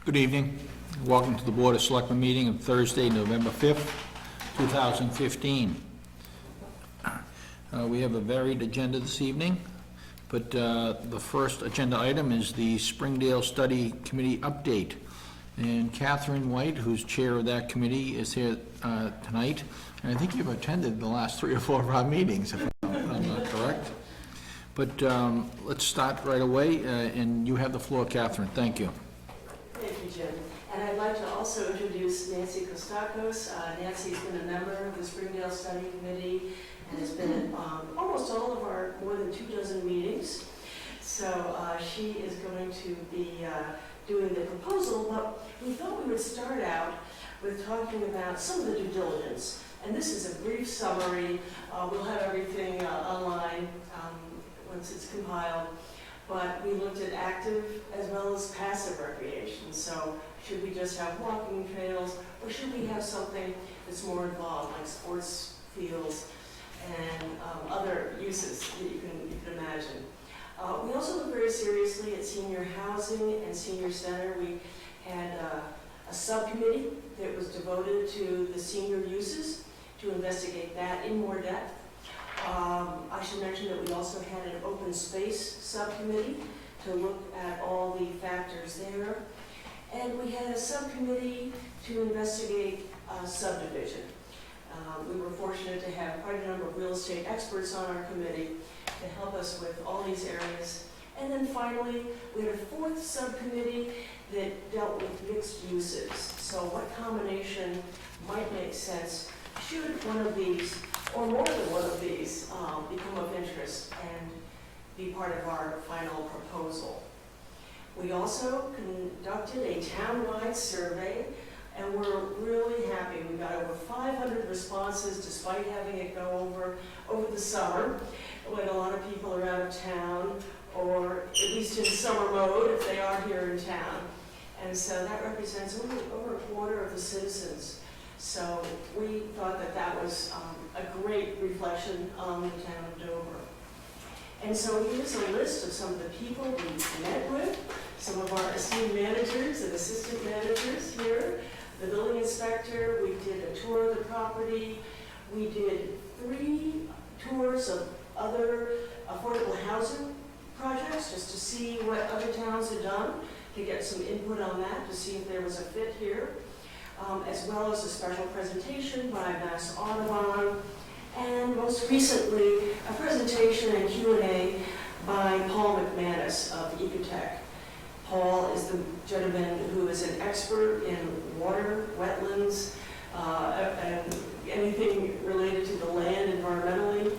Good evening. Welcome to the Board of Selectmen meeting of Thursday, November 5th, 2015. We have a varied agenda this evening, but the first agenda item is the Springdale Study Committee update. And Catherine White, who's chair of that committee, is here tonight. And I think you've attended the last 3 or 4 of our meetings, if I'm not correct. But let's start right away, and you have the floor, Catherine. Thank you. Thank you, Jim. And I'd like to also introduce Nancy Kostakos. Nancy's been a member of the Springdale Study Committee and has been at almost all of our more than 24 meetings. So she is going to be doing the proposal, but we thought we would start out with talking about some of the due diligence. And this is a brief summary. We'll have everything online once it's compiled. But we looked at active as well as passive recreation. So should we just have walking trails, or should we have something that's more involved, like sports fields and other uses that you can imagine? We also looked very seriously at senior housing and senior center. We had a subcommittee that was devoted to the senior uses to investigate that in more depth. I should mention that we also had an open space subcommittee to look at all the factors there. And we had a subcommittee to investigate subdivision. We were fortunate to have quite a number of real estate experts on our committee to help us with all these areas. And then finally, we had a 4th subcommittee that dealt with mixed uses. So what combination might make sense should one of these or more than one of these become of interest and be part of our final proposal. We also conducted a town-wide survey, and we're really happy. We got over 500 responses despite having it go over the summer when a lot of people are out of town, or at least in summer mode if they are here in town. And so that represents over a quarter of the citizens. So we thought that that was a great reflection on the town of Dover. And so here's a list of some of the people we met with, some of our esteemed managers and assistant managers here, the building inspector. We did a tour of the property. We did 3 tours of other affordable housing projects just to see what other towns had done, to get some input on that, to see if there was a fit here. As well as a special presentation by Mass Audubon, and most recently, a presentation and Q&A by Paul McManus of Ecotech. Paul is the gentleman who is an expert in water, wetlands, and anything related to the land environmentally,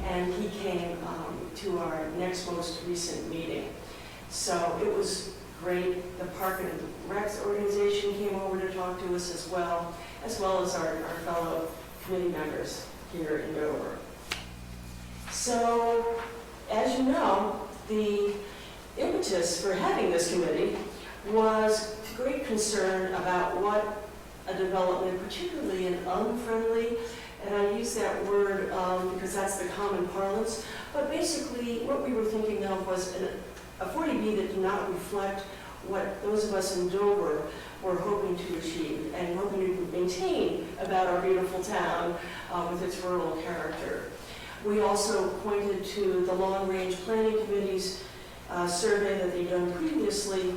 and he came to our next most recent meeting. So it was great. The Park and Recs organization came over to talk to us as well as our fellow committee members here in Dover. So, as you know, the impetus for having this committee was great concern about what a development, particularly an unfriendly, and I use that word because that's the common parlance, but basically what we were thinking of was a 40B that did not reflect what those of us in Dover were hoping to achieve and hoping to maintain about our beautiful town with its rural character. We also pointed to the Long Range Planning Committee's survey that they'd done previously,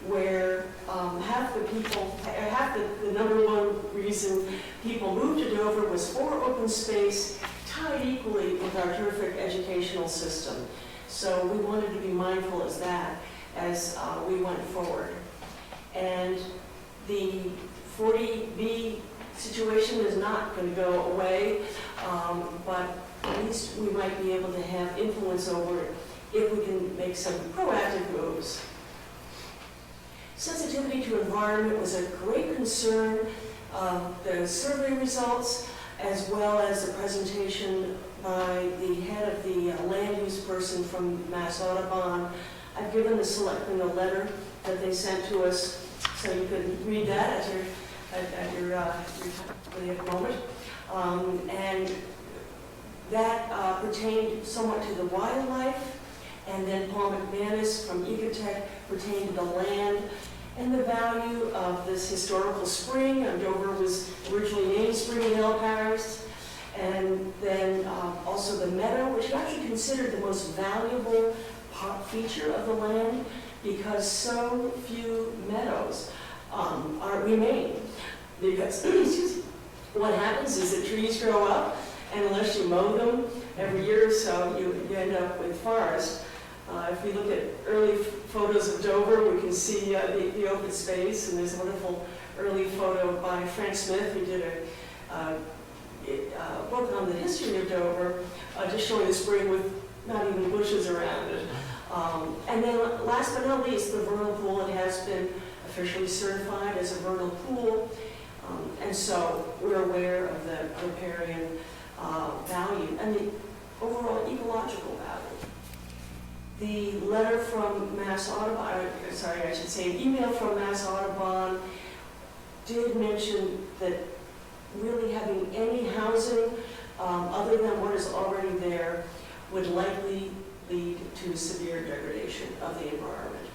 where half the number one reason people moved to Dover was for open space, tied equally with our terrific educational system. So we wanted to be mindful as we went forward. And the 40B situation is not going to go away, but at least we might be able to have influence over it if we can make some proactive moves. Sensitivity to environment was a great concern. The survey results, as well as the presentation by the head of the land use person from Mass Audubon. I've given the selectmen a letter that they sent to us, so you can read that at your moment. And that pertained somewhat to the wildlife, and then Paul McManus from Ecotech pertained to the land and the value of this historical spring. Dover was originally named Springdale Parish. And then also the meadow, which is actually considered the most valuable feature of the land, because so few meadows remain. Because what happens is that trees grow up, and unless you mow them every year or so, you end up with forest. If we look at early photos of Dover, we can see the open space, and there's a wonderful early photo by Frank Smith, who did a book on the history of Dover, just showing the spring with not even bushes around it. And then last but not least, the vernal pool. It has been officially certified as a vernal pool, and so we're aware of the riparian value and the overall ecological value. The letter from Mass Audubon, I should say an email from Mass Audubon did mention that really having any housing other than what is already there would likely lead to severe degradation of the environment.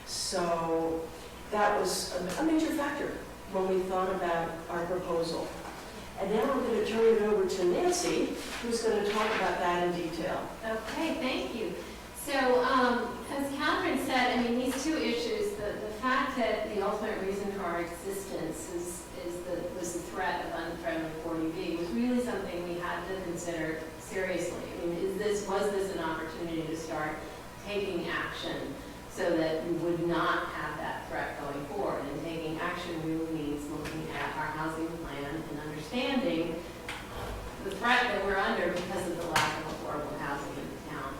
So that was a major factor when we thought about our proposal. And now I'm going to turn it over to Nancy, who's going to talk about that in detail. Okay, thank you. So, as Catherine said, I mean, these two issues, the fact that the ultimate reason for our existence was the threat of unfriendly 40B was really something we had to consider seriously. I mean, was this an opportunity to start taking action so that we would not have that threat going forward? And taking action really means looking at our housing plan and understanding the threat that we're under because of the lack of affordable housing in the town.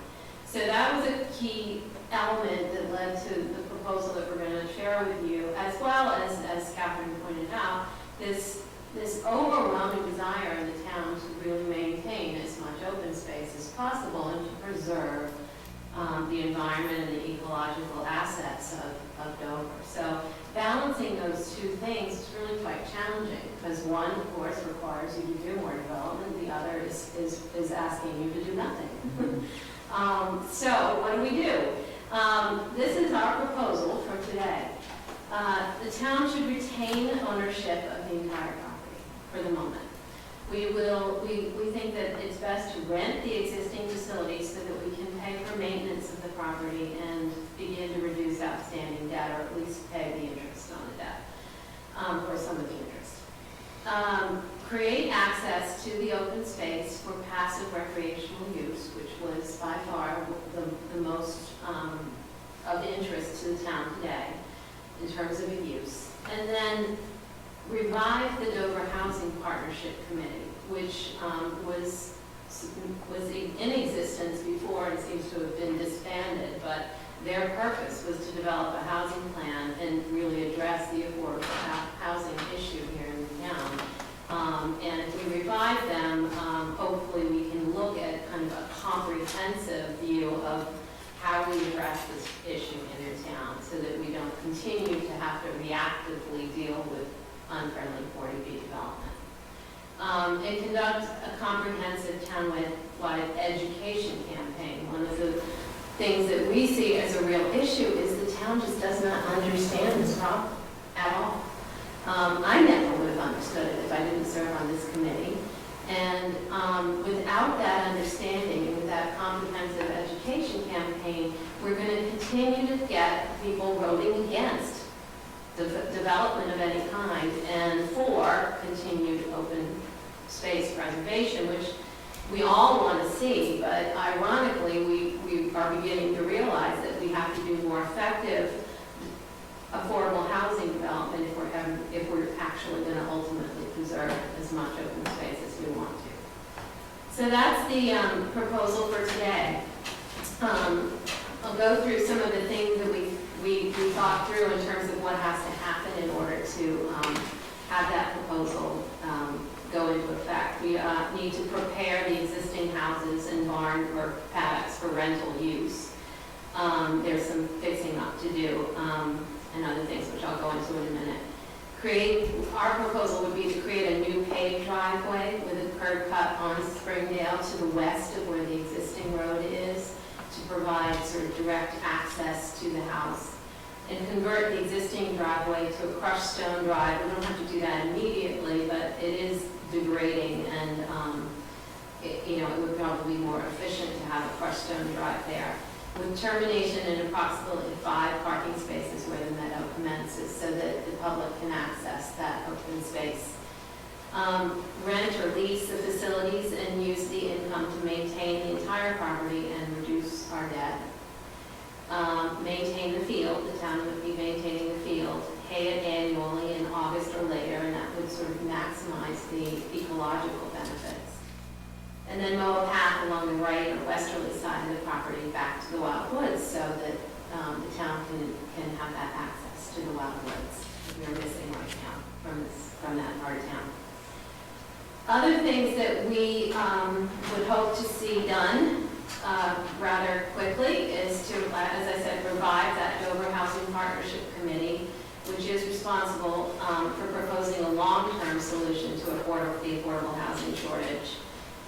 So that was a key element that led to the proposal that we're going to share with you, as well as Catherine pointed out, this overwhelming desire in the town to really maintain as much open space as possible and to preserve the environment and the ecological assets of Dover. So balancing those two things is really quite challenging, because one, of course, requires you to do more development, the other is asking you to do nothing. So what do? This is our proposal for today. The town should retain ownership of the entire property for the moment. We think that it's best to rent the existing facilities so that we can pay for maintenance of the property and begin to reduce outstanding debt, or at least pay the interest on the debt, or some of the interest. Create access to the open space for passive recreational use, which was by far the most of interest to the town today in terms of a use. And then revive the Dover Housing Partnership Committee, which was in existence before and seems to have been disbanded, but their purpose was to develop a housing plan and really address the affordable housing issue here in the town. And if we revive them, hopefully we can look at kind of a comprehensive view of how we address this issue in the town so that we don't continue to have to reactively deal with unfriendly 40B development. And conduct a comprehensive town-wide education campaign. One of the things that we see as a real issue is the town just does not understand this problem at all. I never would have understood it if I didn't serve on this committee. And without that understanding and with that comprehensive education campaign, we're going to continue to get people voting against the development of any kind and for continued open space preservation, which we all want to see, but ironically we are beginning to realize that we have to do more effective affordable housing development if we're actually going to ultimately preserve as much open space as we want to. So that's the proposal for today. I'll go through some of the things that we thought through in terms of what has to happen in order to have that proposal go into effect. We need to prepare the existing houses and barn or paddocks for rental use. There's some fixing up to do and other things which I'll go into in a minute. Our proposal would be to create a new paved driveway with a curb cut on Springdale to the west of where the existing road is, to provide sort of direct access to the house, and convert the existing driveway to a crushed stone drive. We don't have to do that immediately, but it is degrading, and it would probably be more efficient to have a crushed stone drive there, with termination in approximately 5 parking spaces where the meadow commences, so that the public can access that open space. Rent or lease the facilities and use the income to maintain the entire property and reduce our debt. Maintain the field, the town would be maintaining the field, hay it annually in August or later, and that would sort of maximize the ecological benefits. And then mow a path along the right or westerly side of the property back to the wild woods, so that the town can have that access to the wild woods that we are missing right now from that part of town. Other things that we would hope to see done rather quickly is to, as I said, revive that Dover Housing Partnership Committee, which is responsible for proposing a long-term solution to the affordable housing shortage.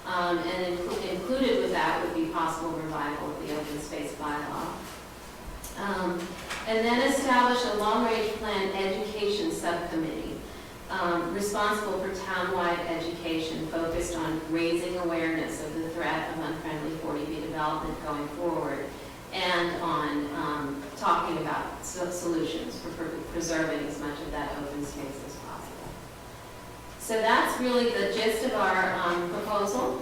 And included with that would be possible revival of the open space bylaw. And then establish a long-range plan education subcommittee responsible for townwide education focused on raising awareness of the threat of unfriendly 40B development going forward, and on talking about solutions for preserving as much of that open space as possible. So that's really the gist of our proposal.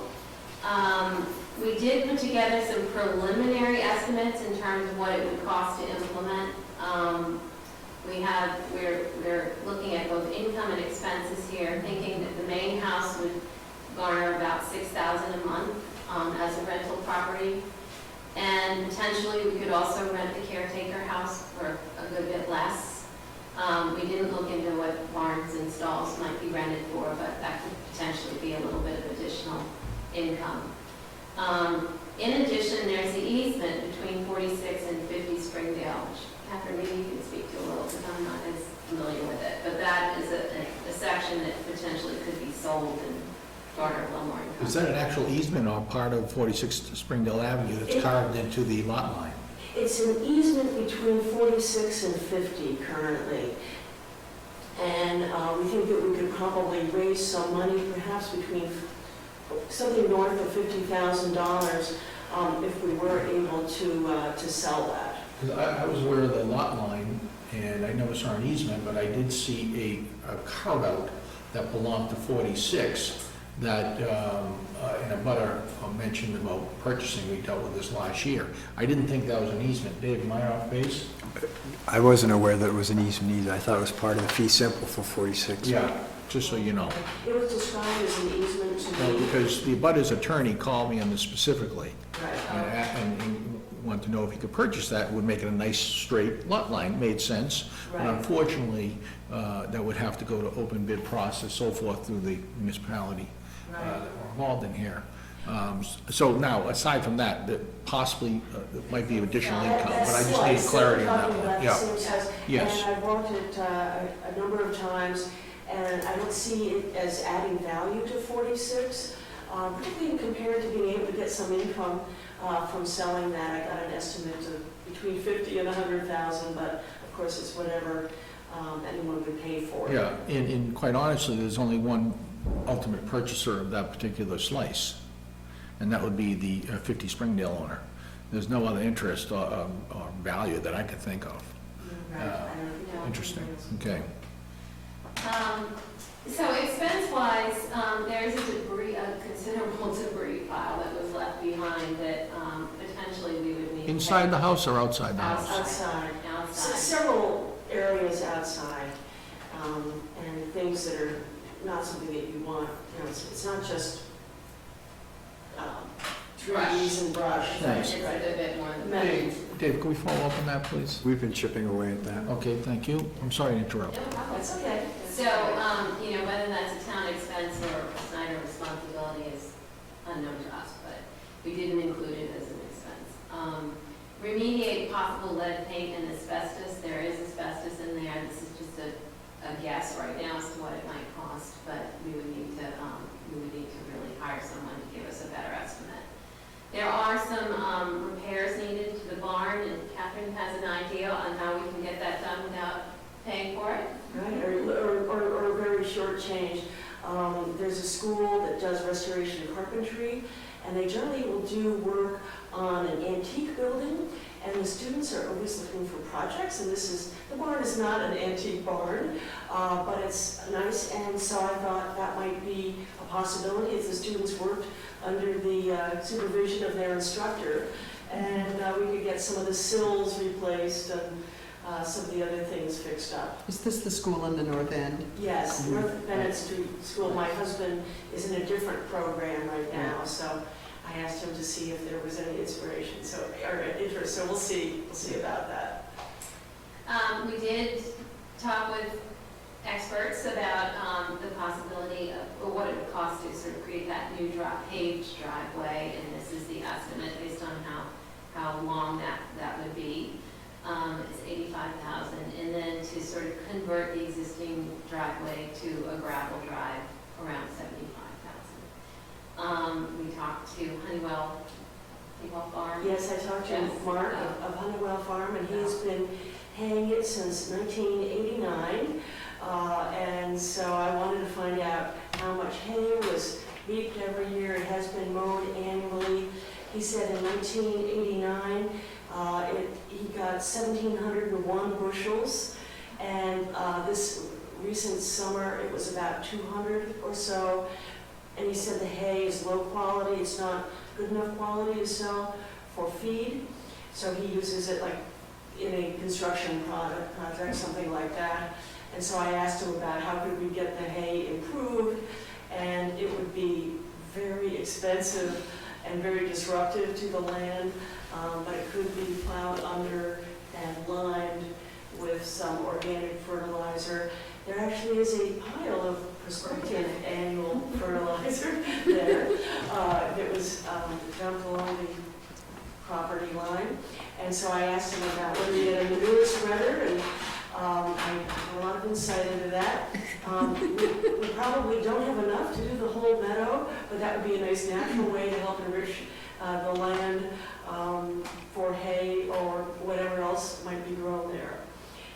We did put together some preliminary estimates in terms of what it would cost to implement. We're looking at both income and expenses here, thinking that the main house would garner about $6,000 a month as a rental property. And potentially we could also rent the caretaker house for a good bit less. We didn't look into what barns and stalls might be rented for, but that could potentially be a little bit of additional income. In addition, there's the easement between 46 and 50 Springdale, which Catherine, maybe you can speak to a little, because I'm not as familiar with it. But that is a section that potentially could be sold and garner a little more income. Is that an actual easement or part of 46 Springdale Avenue that's carved into the lot line? It's an easement between 46 and 50 currently. And we think that we could probably raise some money, perhaps between something north of $50,000 if we were able to sell that. Because I was aware of the lot line, and I never saw an easement, but I did see a carve-out that belonged to 46 that, in a butter mentioned about purchasing, we dealt with this last year. I didn't think that was an easement. Dave, am I off base? I wasn't aware that it was an easement either. I thought it was part of the fee simple for 46. Yeah, just so you know. It was described as an easement to Well, me. because the abutter's attorney called me on this specifically, Right. and he wanted to know if he could purchase that. It would make it a nice straight lot line, made sense. But Right. unfortunately, that would have to go to open bid process, so forth, through the municipality Right. that we're involved in here. So now, aside from that, that possibly there might be additional income, but I just need clarity on that one. Yeah, yes. And I walked it a number of times, and I don't see it as adding value to 46, particularly compared to being able to get some income from selling that. I got an estimate of between 50 and 100,000, but of course it's whatever anyone would pay for it. Yeah, and quite honestly, there's only one ultimate purchaser of that particular slice, and that would be the 50 Springdale owner. There's no other interest or value that I could think of. Right. I don't know. Interesting, okay. So expense-wise, there's a considerable debris pile that was left behind that potentially we would need. Inside the house or outside the house? Outside. Outside. Several areas outside, and things that are not something that you want. You know, it's not just trees and brush. Thanks. It's a bit more than that. Dave, can we follow up on that, please? We've been chipping away at that. Okay, thank you. I'm sorry to interrupt. No problem. That's okay. So, you know, whether that's a town expense or Snyder responsibility is unknown to us, but we didn't include it as an expense. Remediate possible lead paint and asbestos. There is asbestos in there. This is just a guess right now as to what it might cost, but we would need to really hire someone to give us a better estimate. There are some repairs needed to the barn, and Catherine has an idea on how we can get that done without paying for it. Right, or a very short change. There's a school that does restoration carpentry, and they generally will do work on an antique building, and the students are always looking for projects, and the barn is not an antique barn, but it's nice, and so I thought that might be a possibility if the students worked under the supervision of their instructor, and we could get some of the sills replaced and some of the other things fixed up. Is this the school in the north end? Yes, North Bennett Street School. My husband is in a different program right now, so I asked him to see if there was any inspiration, or interest, so we'll see about that. We did talk with experts about the possibility of, or what it would cost to sort of create that new paved driveway, and this is the estimate based on how long that would be. It's $85,000, and then to sort of convert the existing driveway to a gravel drive, around $75,000. We talked to Honeywell Farm. Yes, I talked to Yes. Mark of Honeywell Farm, and he's been haying it since 1989. And so I wanted to find out how much hay was reaped every year. It has been mowed annually. He said in 1989, he got 1,701 bushels, and this recent summer it was about 200 or so. And he said the hay is low quality, it's not good enough quality to sell for feed, so he uses it like in a construction project, something like that. And so I asked him about how could we get the hay improved, and it would be very expensive and very disruptive to the land, but it could be plowed under and lined with some organic fertilizer. There actually is a pile of prospective annual fertilizer there that was dumped along the property line. And so I asked him about whether he had a manure spreader, and I have a lot of insight into that. We probably don't have enough to do the whole meadow, but that would be a nice natural way to help enrich the land for hay or whatever else might be grown there.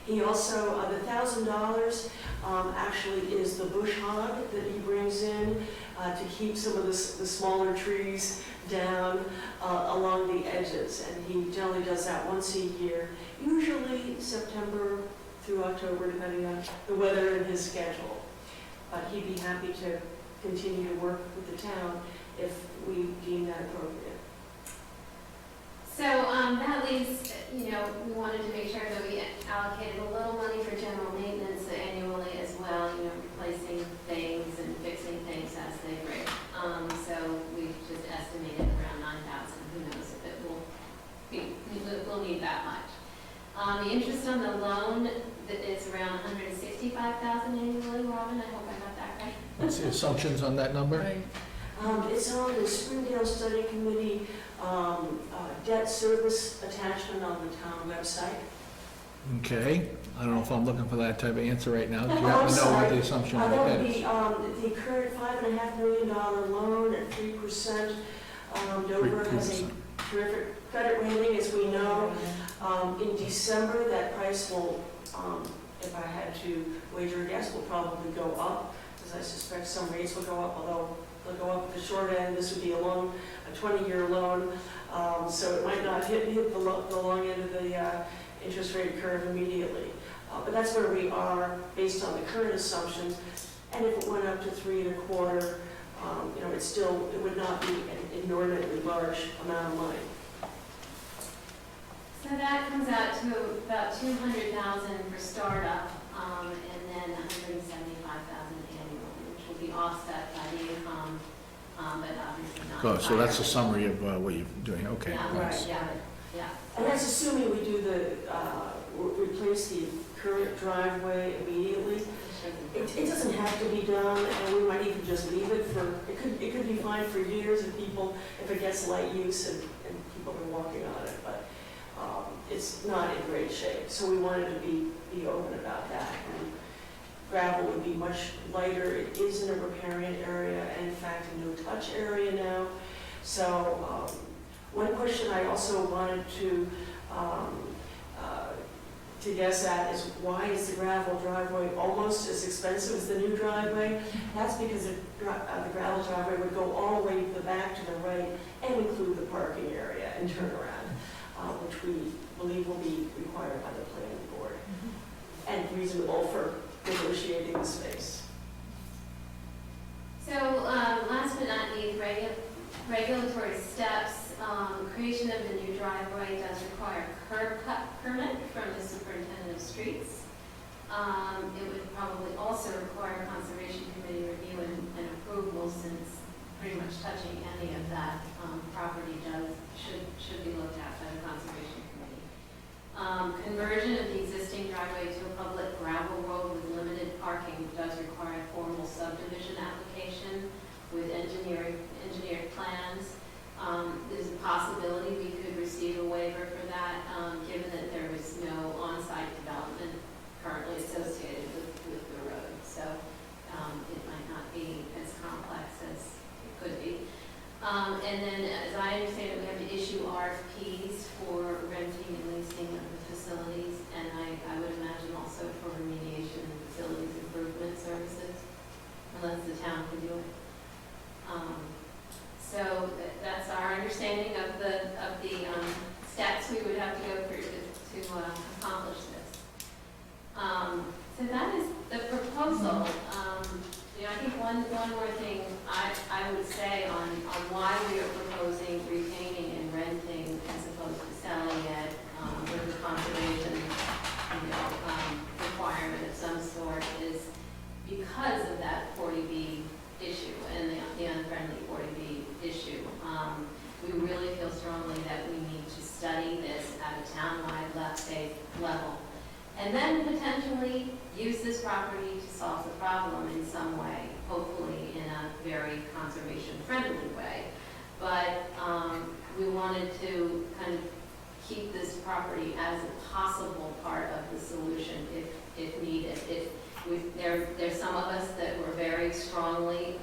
He also, the $1,000 actually is the bush hog that he brings in to keep some of the smaller trees down along the edges. And he generally does that once a year, usually September through October, depending on the weather and his schedule. But he'd be happy to continue to work with the town if we deem that appropriate. So that leaves, we wanted to make sure that we allocated a little money for general maintenance annually as well, replacing things and fixing things as they break. So we've just estimated around $9,000. Who knows if it we'll need that much. The interest on the loan, it's around $165,000 annually, Robin. I hope I got that right. What's the assumptions on that number? Right. It's on the Springdale Study Committee debt service attachment on the town website. Okay, I don't know if I'm looking for that type of answer right now. Do you Oh, happen I'm to know what the sorry. assumption That of would that be is? the current $5.5 million loan at 3%. Dover has a 3%. terrific credit rating, as we know. In December, that price will, if I had to wager a guess, will probably go up, because I suspect some rates will go up, although they'll go up at the short end. This would be a 20-year loan, so it might not hit the long end of the interest rate curve immediately. But that's where we are based on the current assumptions. And if it went up to 3 1/4, it would not be an inordinately large amount of money. So that comes out to about $200,000 for startup, and then $175,000 annually, which will be offset by the income but obviously not. Oh, so that's a entirely. summary of what you're doing, okay. Yeah, thanks. yeah. And that's assuming we do replace the current driveway immediately. It doesn't have to be done, and we might even just leave it for, it could be fine for years if it gets light use and people are walking on it, but it's not in great shape. So we wanted to be open about that. And gravel would be much lighter. It is in a riparian area, and in fact, a no-touch area now. So one question I also wanted to guess at is why is the gravel driveway almost as expensive as the new driveway? That's because the gravel driveway would go all the way to the back to the right and include the parking area and turnaround, which we believe will be required by the planning board and reasonable for negotiating the space. So, last but not least, regulatory steps. Creation of the new driveway does require a curb cut permit from the superintendent of streets. It would probably also require conservation committee review and approval, since pretty much touching any of that property should be looked at by the conservation committee. Conversion of the existing driveway to a public gravel road with limited parking does require a formal subdivision application with engineered plans. There's a possibility we could receive a waiver for that, given that there is no on-site development currently associated with the road. So it might not be as complex as it could be. And then, as I understand it, we have to issue RFPs for renting and leasing of the facilities, and I would imagine also for remediation and facilities improvement services, unless the town can do it. So that's our understanding of the steps we would have to go through to accomplish this. So that is the proposal. I think one more thing I would say on why we are proposing retaining and renting as opposed to selling it with a conservation requirement of some sort is because of that 40B issue and the unfriendly 40B issue. We really feel strongly that we need to study this at a town-wide level, and then potentially use this property to solve the problem in some way, hopefully in a very conservation-friendly way. But we wanted to kind of keep this property as a possible part of the solution if needed. There's some of us that were very strongly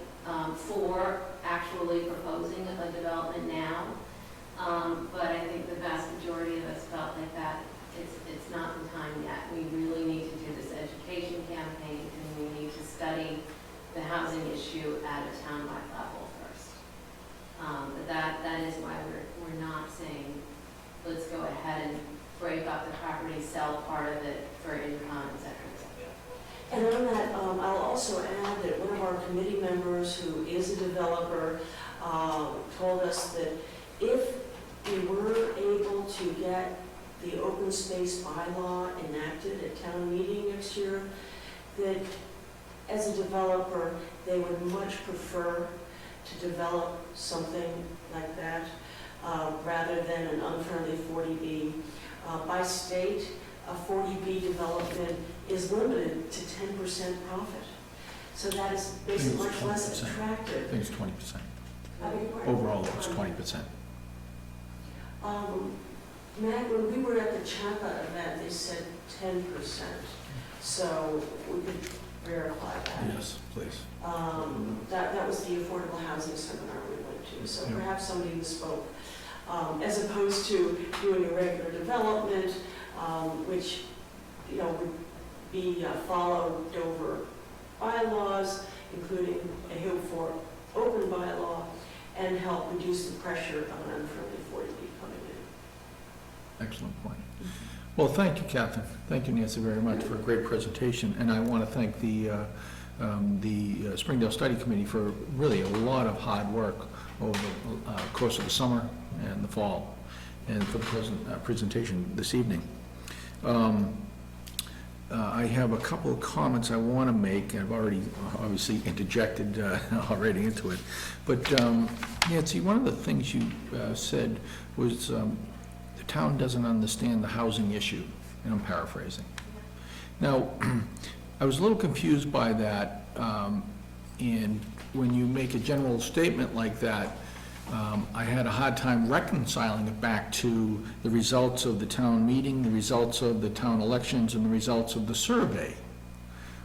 for actually proposing a development now, but I think the vast majority of us felt like that it's not the time yet. We really need to do this education campaign, and we need to study the housing issue at a town-wide level first. But that is why we're not saying let's go ahead and break up the property, sell part of it for income, et cetera, et cetera. And on that, I'll also add that one of our committee members who is a developer told us that if we were able to get the open space bylaw enacted at town meeting next year, that as a developer, they would much prefer to develop something like that rather than an unfriendly 40B. By state, a 40B development is limited to 10% profit. So that makes it much less 20%. attractive. I think it's 20%. I beg your pardon? Overall, it's 20%. Matt, when we were at the CHAPA event, they said 10%. So we could verify that. Yes, please. That was the affordable housing seminar we went to. So Yeah. perhaps somebody who spoke, as opposed to doing a regular development, which would be follow Dover bylaws, including a Hill for open bylaw, and help reduce the pressure of an unfriendly 40B coming in. Excellent point. Well, thank you, Catherine. Thank you, Nancy, very much for a great presentation. And I want to thank the Springdale Study Committee for really a lot of hard work over the course of the summer and the fall, and for the presentation this evening. I have a couple of comments I want to make. I've already obviously interjected already into it. But Nancy, one of the things you said was the town doesn't understand the housing issue, and I'm paraphrasing. Now, I was a little confused by that, and when you make a general statement like that, I had a hard time reconciling it back to the results of the town meeting, the results of the town elections, and the results of the survey,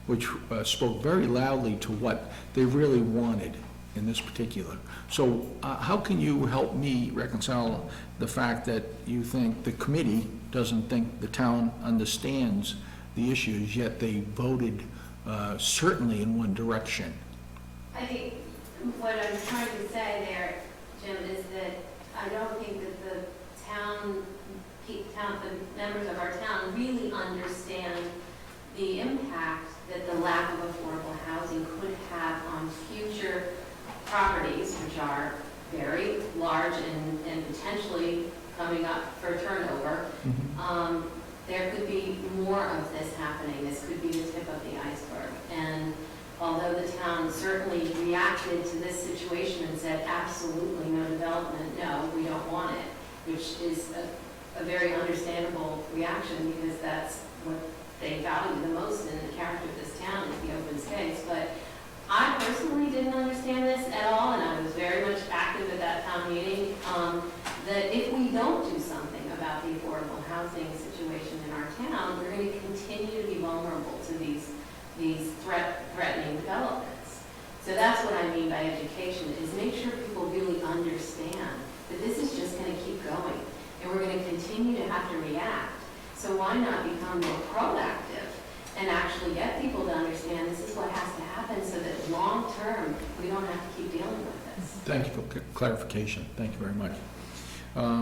which spoke very loudly to what they really wanted in this particular. So how can you help me reconcile the fact that you think the committee doesn't think the town understands the issues, yet they voted certainly in one direction? I think what I'm trying to say there, Jim, is that I don't think that the the members of our town really understand the impact that the lack of affordable housing could have on future properties, which are very large and potentially coming up for turnover. There could be more of this happening. This could be the tip of the iceberg. And although the town certainly reacted to this situation and said, absolutely no development, no, we don't want it, which is a very understandable reaction because that's what they value the most in the character of this town, is the open space. But I personally didn't understand this at all, and I was very much active at that town meeting, that if we don't do something about the affordable housing situation in our town, we're going to continue to be vulnerable to these threatening developments. So that's what I mean by education, is make sure people really understand that this is just going to keep going, and we're going to continue to have to react. So why not become more proactive and actually get people to understand this is what has to happen so that long term we don't have to keep dealing with this. Thank you for clarification. Thank you very much.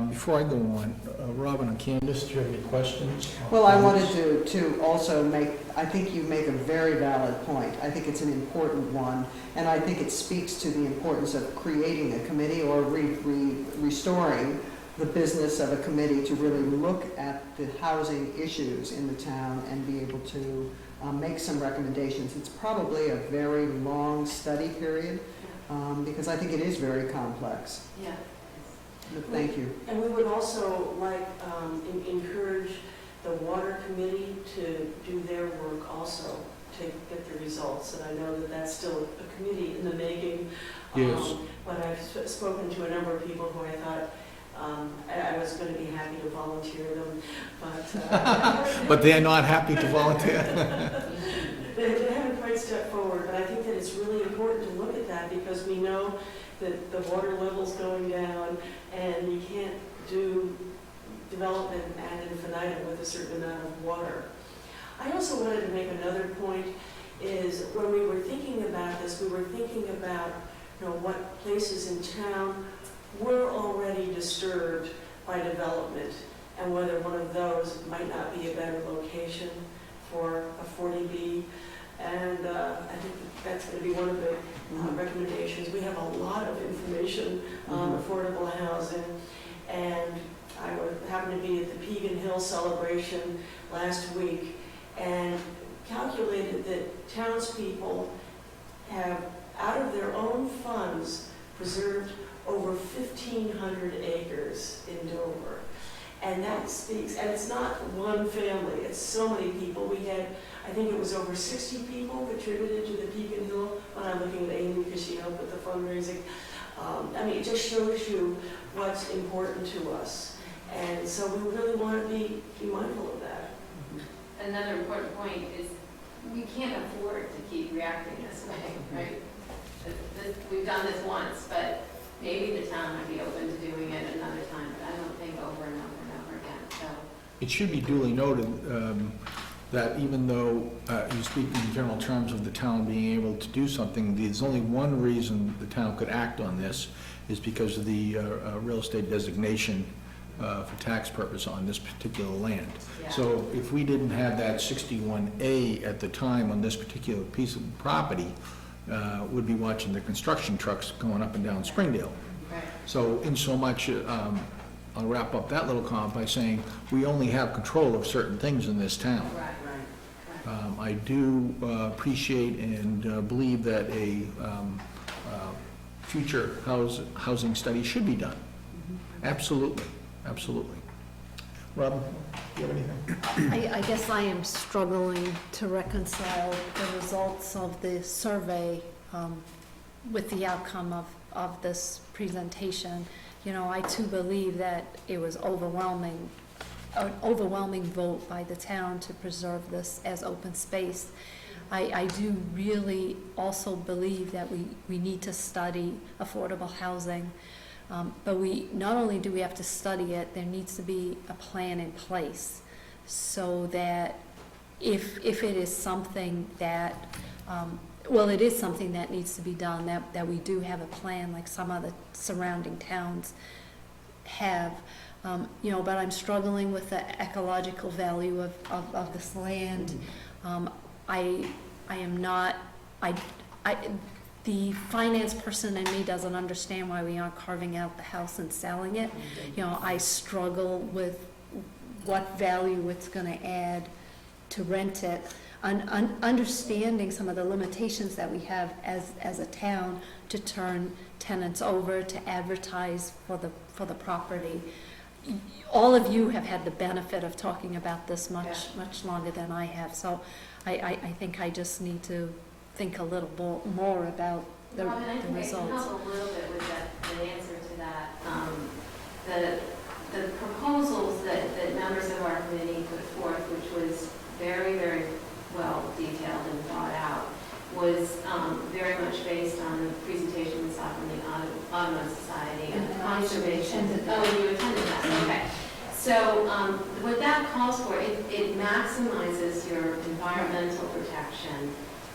Before I go on, Robin and Candace, do you have any questions? Well, I wanted to also make, I think you make a very valid point. I think it's an important one, and I think it speaks to the importance of creating a committee or restoring the business of a committee to really look at the housing issues in the town and be able to make some recommendations. It's probably a very long study period because I think it is very complex. Yeah. But thank you. And we would also like encourage the water committee to do their work also to get the results. And I know that that's still a committee in the making. Yes. But I've spoken to a number of people who I thought I was going to be happy to volunteer them, but But they're not happy to volunteer? they haven't quite stepped forward. But I think that it's really important to look at that because we know that the water level's going down and you can't do development ad infinitum with a certain amount of water. I also wanted to make another point is when we were thinking about this, we were thinking about what places in town were already disturbed by development and whether one of those might not be a better location for a 40B. And I think that's going to be one of the recommendations. We have a lot of information on affordable housing, and I happened to be at the Pegan Hill celebration last week and calculated that townspeople have, out of their own funds, preserved over 1,500 acres in Dover. And that speaks, and it's not one family, it's so many people. We had, I think it was over 60 people contributed to the Pegan Hill. When I'm looking at Amy because she helped with the fundraising. I mean, it just shows you what's important to us. And so we really want to be mindful of that. Another important point is we can't afford to keep reacting this way, right? We've done this once, but maybe the town might be open to doing it another time, but I don't think over and over and over again. So It should be duly noted that even though you speak in general terms of the town being able to do something, there's only one reason the town could act on this is because of the real estate designation for tax purpose on this particular land. Yeah. So if we didn't have that 61A at the time on this particular piece of property, we'd be watching the construction trucks going up and down Springdale. right. So in so much, I'll wrap up that little comment by saying we only have control of certain things in this town. Right. I do appreciate and believe that a future housing study should be done. Absolutely, absolutely. Robin, do you have anything? I guess I am struggling to reconcile the results of the survey with the outcome of this presentation. You know, I too believe that it was an overwhelming vote by the town to preserve this as open space. I do really also believe that we need to study affordable housing. But not only do we have to study it, there needs to be a plan in place so that if it is something that, it is something that needs to be done, that we do have a plan like some other surrounding towns have. But I'm struggling with the ecological value of this land. The finance person in me doesn't understand why we aren't carving out the house and selling it. I struggle with what value it's gonna add to rent it. Understanding some of the limitations that we have as a town to turn tenants over, to advertise for the property. All of you have had the benefit of talking about this much longer than I have, so I think I just need to think a little more about the Robin, I think results. I can help a little bit with the answer to that. The proposals that members of our committee put forth, which was very, very well detailed and thought out, was very much based on the presentation we saw from the Ottoman Society and conservation. Oh, and you attended that, okay. So what that calls for, it maximizes your environmental protection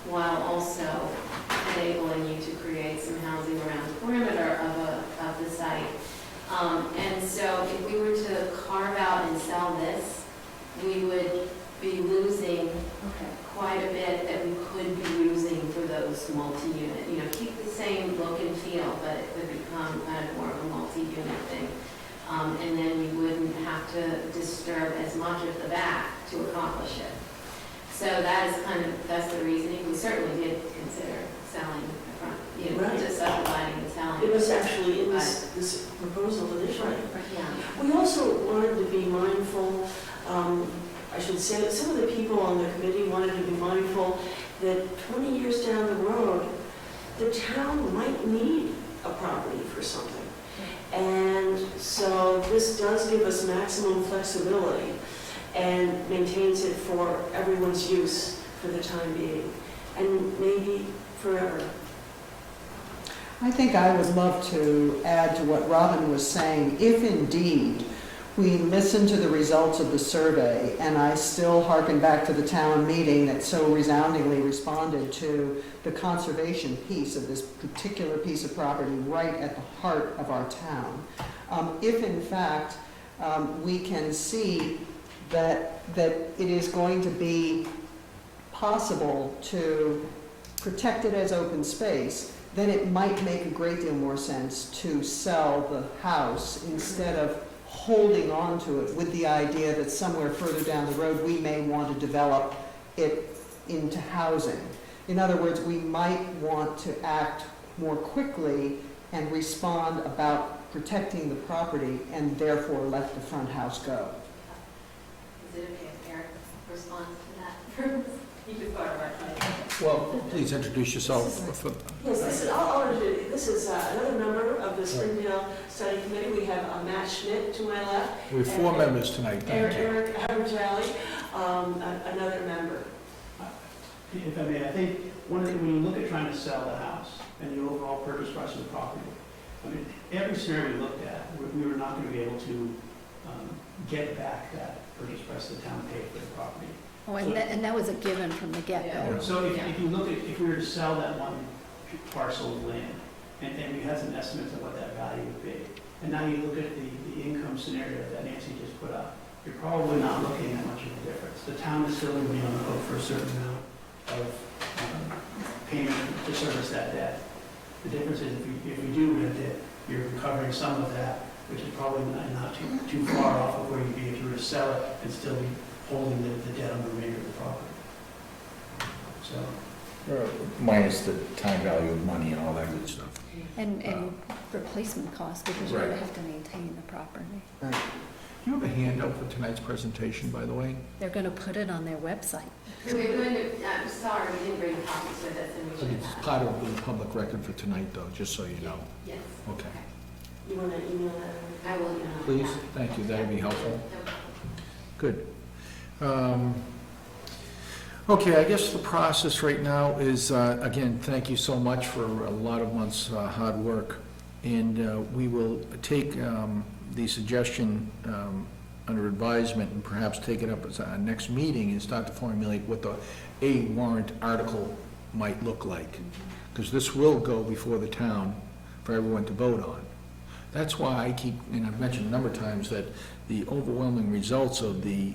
while also enabling you to create some housing around the perimeter of the site. And so if we were to carve out and sell this, we would be losing quite a bit that we could be using for those multi-unit, keep the same look and feel, but it would become kind of more of a multi-unit thing. And then we wouldn't have to disturb as much of the back to accomplish it. So that's the reasoning. We certainly did consider selling the front, Right. just subdividing and selling. It was actually in this proposal initially. Yeah. We also wanted to be mindful, I should say, that some of the people on the committee wanted to be mindful that 20 years down the road, the town might need a property for something. And so this does give us maximum flexibility and maintains it for everyone's use for the time being, and maybe forever. I think I would love to add to what Robin was saying. If indeed we listen to the results of the survey, and I still hearken back to the town meeting that so resoundingly responded to the conservation piece of this particular piece of property right at the heart of our town. If in fact we can see that it is going to be possible to protect it as open space, then it might make a great deal more sense to sell the house instead of holding on to it with the idea that somewhere further down the road we may want to develop it into housing. In other words, we might want to act more quickly and respond about protecting the property and therefore let the front house go. Is it okay if Eric responds to that? You can start right. Well, please introduce yourself. Yes, this is another member of the Springdale Study Committee. We have Matt Schmidt to my left. We have 4 members tonight, thank you. Eric Aberjally, another member. If I may, I think when you look at trying to sell the house and the overall purchase price of the property, I mean, every scenario we looked at, we were not going to be able to get back that purchase price the town paid for the property. Oh, and that was a given from the get-go. So if you look at, if we were to sell that one parcel of land, and we had some estimates of what that value would be, and now you look at the income scenario that Nancy just put up, you're probably not looking at much of a difference. The town is still going to be on the hook for a certain amount of payment to service that debt. The difference is if we do rent it, you're recovering some of that, which is probably not too far off of where you'd be if you were to sell it and still be holding the debt on the remainder of the property. minus the time value of money and all that good stuff. And replacement costs, because you Right. have to maintain the property. Right. Do you have a handout for tonight's presentation, by the way? They're gonna put it on their website. We're going to, I'm sorry, we didn't bring copies with us, and we should It's have. part of the public record for tonight, though, just so you know. Yes. Okay. You want to email that? I will, Please, thank you, that'd be helpful. Good. Okay, I guess the process right now is, again, thank you so much for a lot of months' hard work. And we will take the suggestion under advisement and perhaps take it up as our next meeting and start to formulate what a warrant article might look like. Because this will go before the town for everyone to vote on. That's why I keep, and I've mentioned a number of times, that the overwhelming results of the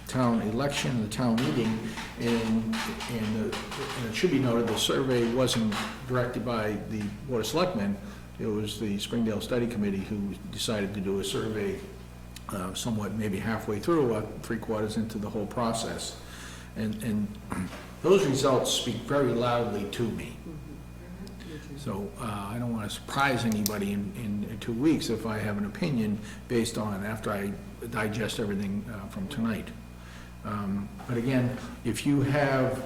town election, the town meeting, and it should be noted, the survey wasn't directed by the Board of Selectmen. It was the Springdale Study Committee who decided to do a survey somewhat maybe halfway through, 3/4 into the whole process. And those results speak very loudly to me. So I don't want to surprise anybody in 2 weeks if I have an opinion based on, after I digest everything from tonight. But again, if you have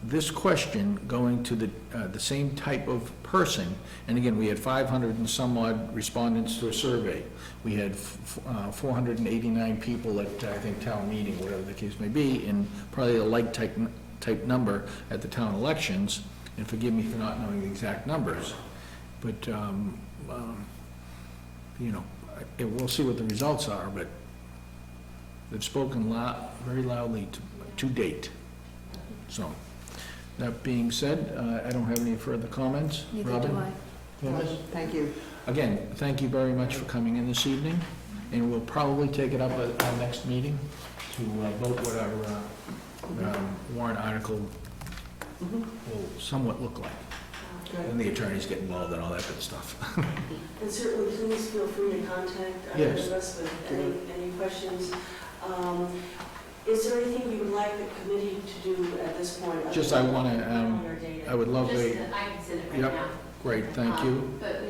this question going to the same type of person, and again, we had 500 and some odd respondents to a survey. We had 489 people at, I think, town meeting, whatever the case may be, and probably a like type number at the town elections. And forgive me for not knowing the exact numbers, but, you know, we'll see what the results are, but they've spoken very loudly to date. So, that being said, I don't have any further comments. Neither Robin? do I. Phyllis? Thank you. Again, thank you very much for coming in this evening, and we'll probably take it up at our next meeting to vote what our warrant article will somewhat look like. And the attorneys get involved and all that good stuff. And certainly, please feel free to contact either Yes. of us with any questions. Is there anything you would like the committee to do at this point? Just, I want to, Calendar data. I would love Just, to, I can send it right Yep. now. great, thank you. But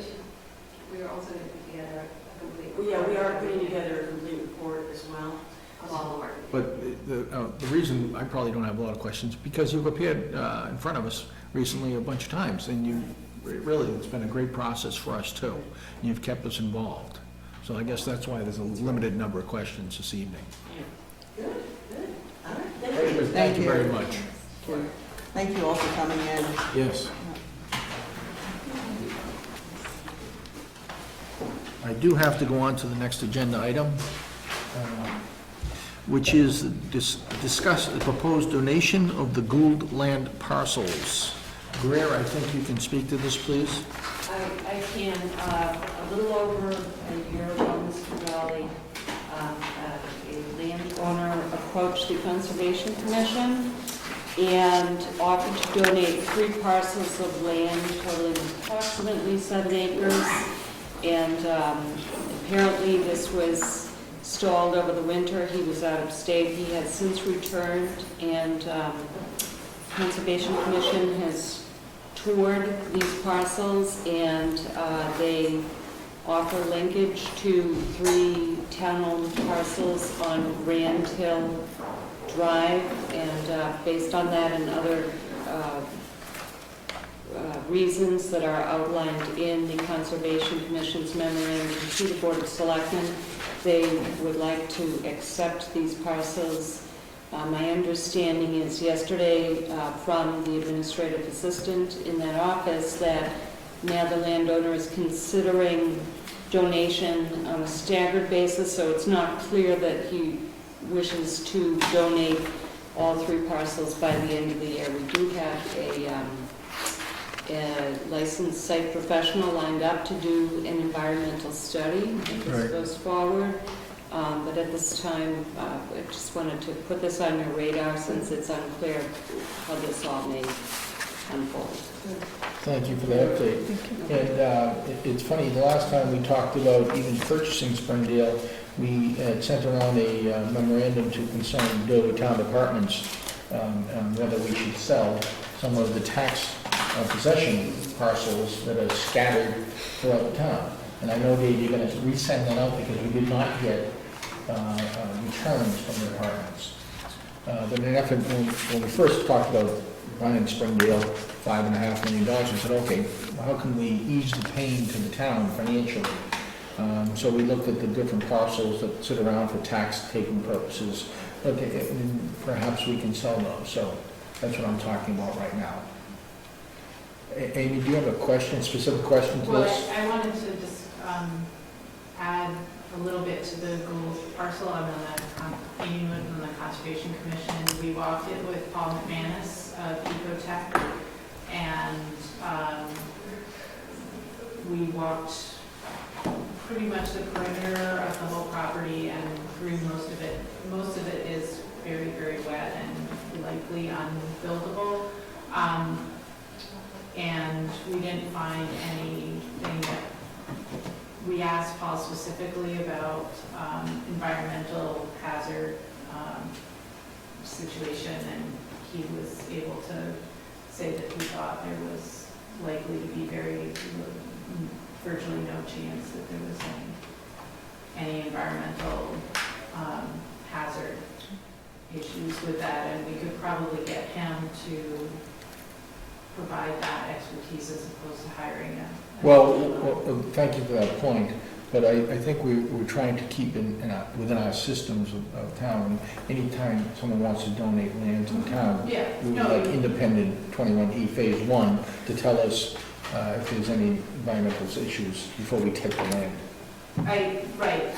we are also going to put together a complete. Well, yeah, we are putting together a complete report as well. Of all the work. But the reason I probably don't have a lot of questions, because you've appeared in front of us recently a bunch of times, and really, it's been a great process for us too. You've kept us involved. So I guess that's why there's a limited number of questions this evening. Good, good. All right, thank you. Thank you very much. Thank you all for coming in. Yes. I do have to go on to the next agenda item, which is discuss the proposed donation of the Gould land parcels. Greer, I think you can speak to this, please. I can. A little over a year ago, Mr. Valley, a landowner approached the Conservation Commission and offered to donate 3 parcels of land totaling approximately 7 acres. And apparently this was stalled over the winter. He was out of state. He has since returned, and Conservation Commission has toured these parcels, and they offer linkage to 3 town-owned parcels on Grand Hill Drive, and based on that and other reasons that are outlined in the Conservation Commission's memorandum to the Board of Selectmen, they would like to accept these parcels. My understanding is yesterday from the administrative assistant in that office that now the landowner is considering donation on a staggered basis, so it's not clear that he wishes to donate all 3 parcels by the end of the year. We do have a licensed site professional lined up to do an environmental study if this goes forward. But at this time, I just wanted to put this on your radar since it's unclear how this all may unfold. Thank you for the update. And it's funny, the last time we talked about even purchasing Springdale, we had sent around a memorandum to concerned Dover town departments on whether we should sell some of the tax possession parcels that are scattered throughout the town. And I know, Dave, you're gonna resend that out because we did not get returns from the apartments. But in an effort, when we first talked about running Springdale, $5.5 million, we said, okay, how can we ease the pain to the town financially? So we looked at the different parcels that sit around for tax-taking purposes, but perhaps we can sell those. So that's what I'm talking about right now. Amy, do you have a question, specific question to Well, this? I wanted to just add a little bit to the Gould parcel. I'm on the meeting with the Conservation Commission, and we walked it with Paul McManus of Ecotech, and we walked pretty much the perimeter of the whole property and grew most of it. Most of it is very, very wet and likely unbuildable. And we didn't find anything that, we asked Paul specifically about environmental hazard situation, and he was able to say that he thought there was likely to be virtually no chance that there was any environmental hazard issues with that, and we could probably get him to provide that expertise as opposed to hiring a. Well, thank you for that point, but I think we're trying to keep within our systems of town. Anytime someone wants to donate land to the town, Yeah, we would no, like independent 21E Phase 1 to tell us if there's any environmental issues before we take the land. right,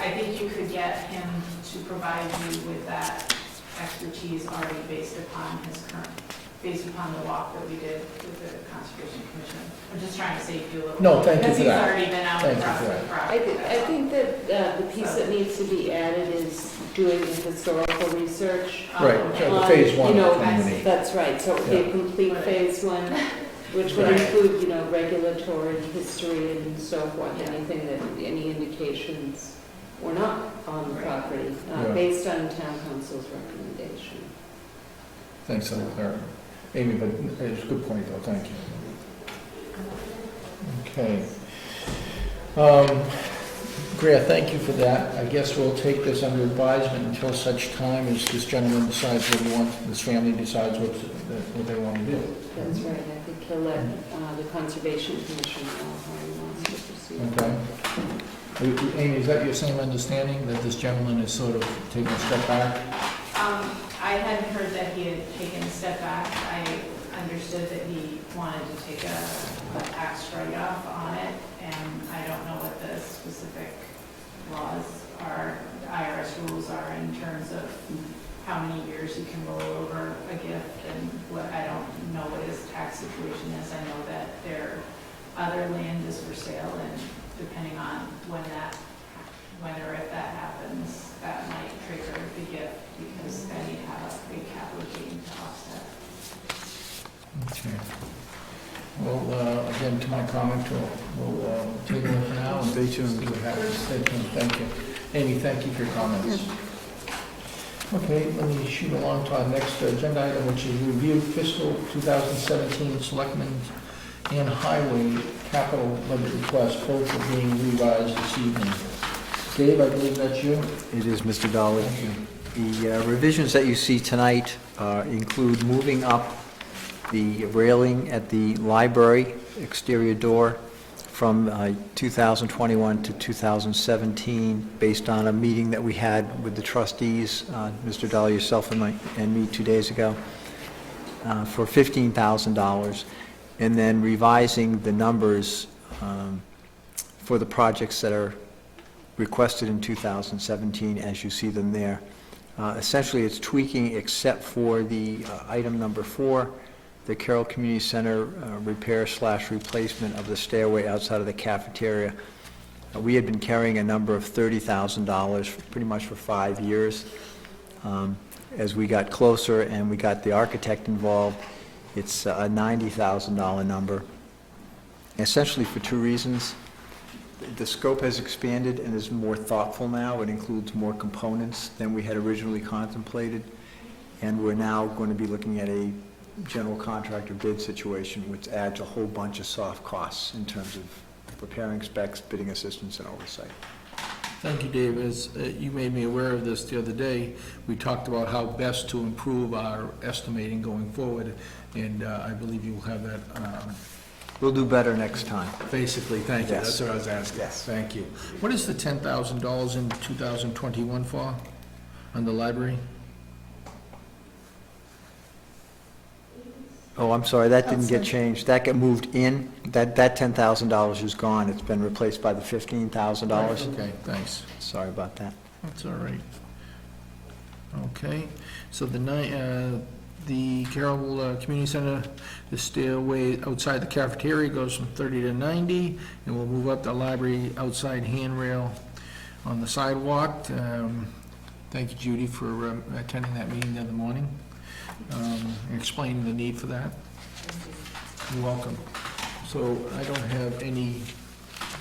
I think you could get him to provide you with that expertise already based upon the walk that we did with the Conservation Commission. I'm just trying to save you a little. No, thank you for that. Because he's already been out Thank you across for the that. property. I think that the piece that needs to be added is doing the historical research. Right, so the Phase 1 You know, community. that's right, so it would be a complete Right. Phase 1, which would Right. include, regulatory history and so forth, Yeah. anything that, any indications or not on the Right. property, Yeah. based on town council's recommendation. Thanks for that, Claire. Amy, but it's a good point, though, thank you. Okay. Greer, thank you for that. I guess we'll take this under advisement until such time as this gentleman decides what he wants, this family decides what they want to do. That's right, I think he'll let the Conservation Commission know how he wants to proceed. Okay. Amy, is that your same understanding, that this gentleman is sort of taking a step back? I hadn't heard that he had taken a step back. I understood that he wanted to take a tax write-off on it, and I don't know what the specific laws are, IRS rules are in terms of how many years you can roll over a gift, and what, I don't know what his tax situation is. I know that their other land is for sale, and depending on when or if that happens, that might trigger the gift, because then you have a big capital gain to offset. Okay. Well, again, to my comment, we'll take it for now. and Stay tuned. see what happens. Stay tuned, thank you. Amy, thank you for your comments. Okay, let me shoot along to our next agenda item, which is review fiscal 2017 selectmen and highway capital budget requests, both are being revised this evening. Dave, I believe that's you? It is, Mr. Dolly. Thank you. The revisions that you see tonight include moving up the railing at the library exterior door from 2021 to 2017, based on a meeting that we had with the trustees, Mr. Dolly, yourself, and me 2 days ago, for $15,000, and then revising the numbers for the projects that are requested in 2017 as you see them there. Essentially, it's tweaking except for the item number 4, the Carroll Community Center repair/replacement of the stairway outside of the cafeteria. We had been carrying a number of $30,000 pretty much for 5 years. As we got closer and we got the architect involved, it's a $90,000 number, essentially for 2 reasons. The scope has expanded and is more thoughtful now. It includes more components than we had originally contemplated. And we're now going to be looking at a general contractor bid situation, which adds a whole bunch of soft costs in terms of preparing specs, bidding assistance, and oversight. Thank you, Dave. As you made me aware of this the other day, we talked about how best to improve our estimating going forward, and I believe you'll have that, We'll do better next time. basically, thank you. Yes. That's what I was asking. Yes. Thank you. What is the $10,000 in 2021 for, on the library? Oh, I'm sorry, that didn't get changed. That got moved in. That $10,000 is gone. It's been replaced by the $15,000. Okay, thanks. Sorry about that. That's all right. Okay, so the Carroll Community Center, the stairway outside the cafeteria goes from 30 to 90, and we'll move up the library outside handrail on the sidewalk. Thank you, Judy, for attending that meeting the other morning, and explaining the need for that. You're welcome. So I don't have any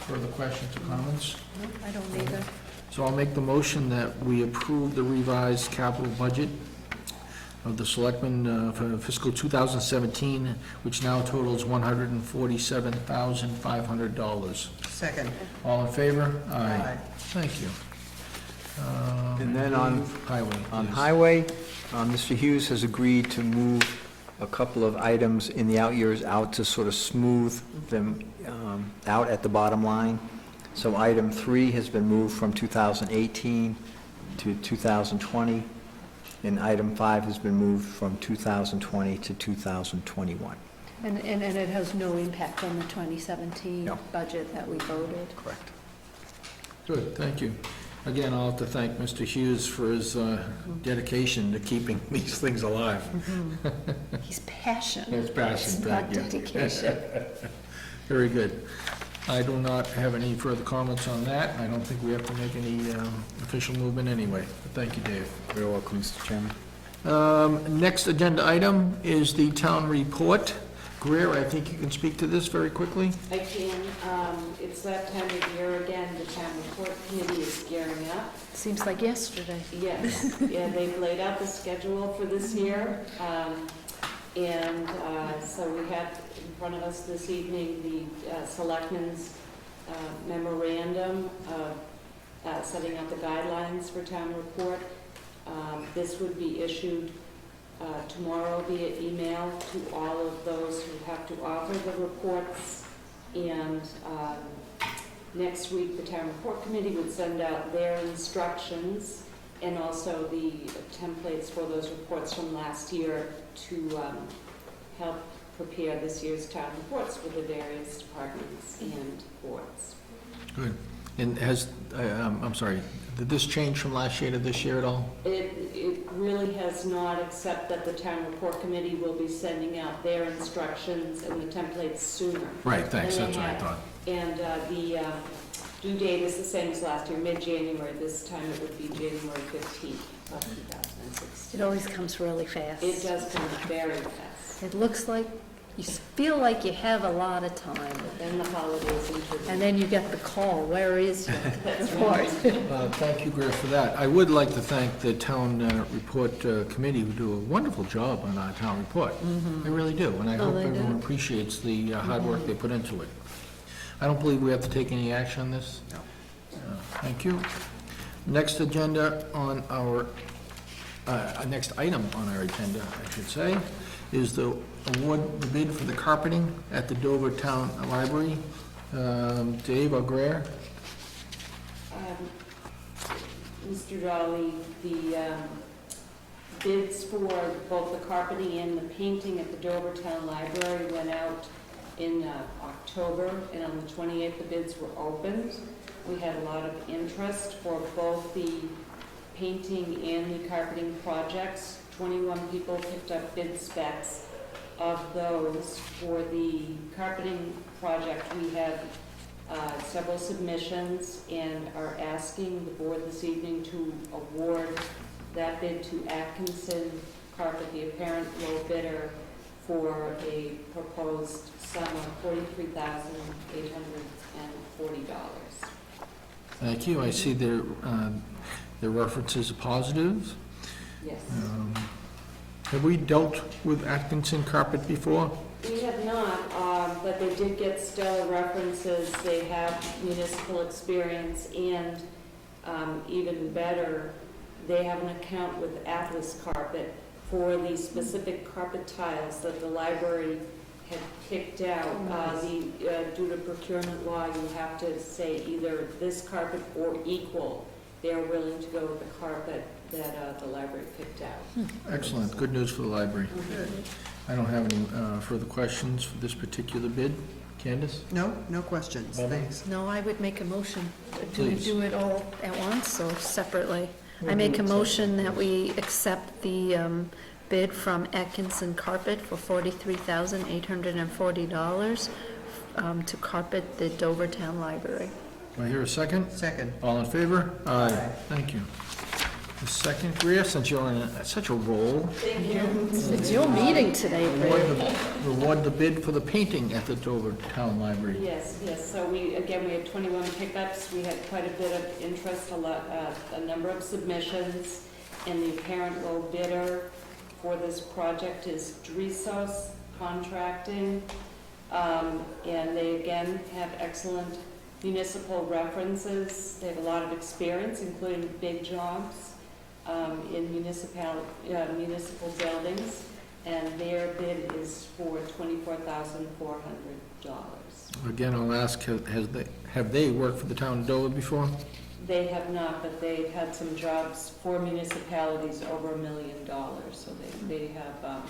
further questions or comments. No, I don't either. So I'll make the motion that we approve the revised capital budget of the Selectmen for fiscal 2017, which now totals $147,500. Second. All in favor? Aye. Thank you. And then on Highway. On please. highway, Mr. Hughes has agreed to move a couple of items in the out years out to sort of smooth them out at the bottom line. So item 3 has been moved from 2018 to 2020, and item 5 has been moved from 2020 to 2021. And it has no impact on the 2017 No. budget that we voted. Correct. Good, thank you. Again, I'll have to thank Mr. Hughes for his dedication to keeping these things alive. He's passionate. It's passion, It's not thank you. dedication. Very good. I do not have any further comments on that. I don't think we have to make any official movement anyway. But thank you, Dave. You're welcome, Mr. Chairman. Next agenda item is the town report. Greer, I think you can speak to this very quickly. I can, it's that time of year again, the town report committee is gearing up. Seems like yesterday. Yes, yeah, they've laid out the schedule for this year. So we have in front of us this evening the Selectmen's memorandum setting out the guidelines for town report. This would be issued tomorrow via email to all of those who have to offer the reports. And next week, the town report committee would send out their instructions and also the templates for those reports from last year to help prepare this year's town reports for the various departments and boards. Good. And I'm sorry, did this change from last year to this year at all? It really has not, except that the town report committee will be sending out their instructions and the templates sooner. Right, thanks, And that's they what I have- thought. And the due date is the same as last year, mid-January. This time it would be January 15th of 2016. It always comes really fast. It does come very fast. It looks like, you feel like you have a lot of time, Then the holidays intervene. and then you get the call, where is your That's report? right. Thank you, Greer, for that. I would like to thank the town report committee who do a wonderful job on our town report. I really do, and I Oh, hope they do. everyone appreciates the hard work they put into it. I don't believe we have to take any action on this. No. Thank you. Next agenda on our, next item on our agenda, I should say, is the award, the bid for the carpeting at the Dover Town Library. Dave or Greer? Mr. Dolly, the bids for both the carpeting and the painting at the Dover Town Library went out in October, and on the 28th, the bids were opened. We had a lot of interest for both the painting and the carpeting projects. 21 people picked up bid specs. Of those, for the carpeting project, we have several submissions and are asking the board this evening to award that bid to Atkinson Carpet, the apparent low bidder, for a proposed sum of $43,840. Thank you. I see their references are positive. Yes. Have we dealt with Atkinson Carpet before? We have not, but they did get stellar references. They have municipal experience, and even better, they have an account with Atlas Carpet for the specific carpet tiles that the library had picked out. Due to procurement law, you have to say either this carpet or equal. They're willing to go with the carpet that the library picked out. Excellent, good news for the library. I don't have any further questions for this particular bid. Candace? No, no questions, thanks. No, I would make a motion. Do we Please. do it all at once or separately? I make a motion that we accept the bid from Atkinson Carpet for $43,840 to carpet the Dover Town Library. Do I hear a second? Second. All in favor? Aye. Aye. Thank you. The second, Greer, since you're on such a roll, Thank you. It's your meeting today, award the bid for the painting at the Dover Town Library. Yes, yes, so we had 21 pickups, we had quite a bit of interest, a number of submissions, and the apparent low bidder for this project is Drisos Contracting, and they again have excellent municipal references. They have a lot of experience, including big jobs in municipal buildings, and their bid is for $24,400. Again, I'll ask, have they worked for the town of Dover before? They have not, but they've had some jobs for municipalities over $1 million, so they have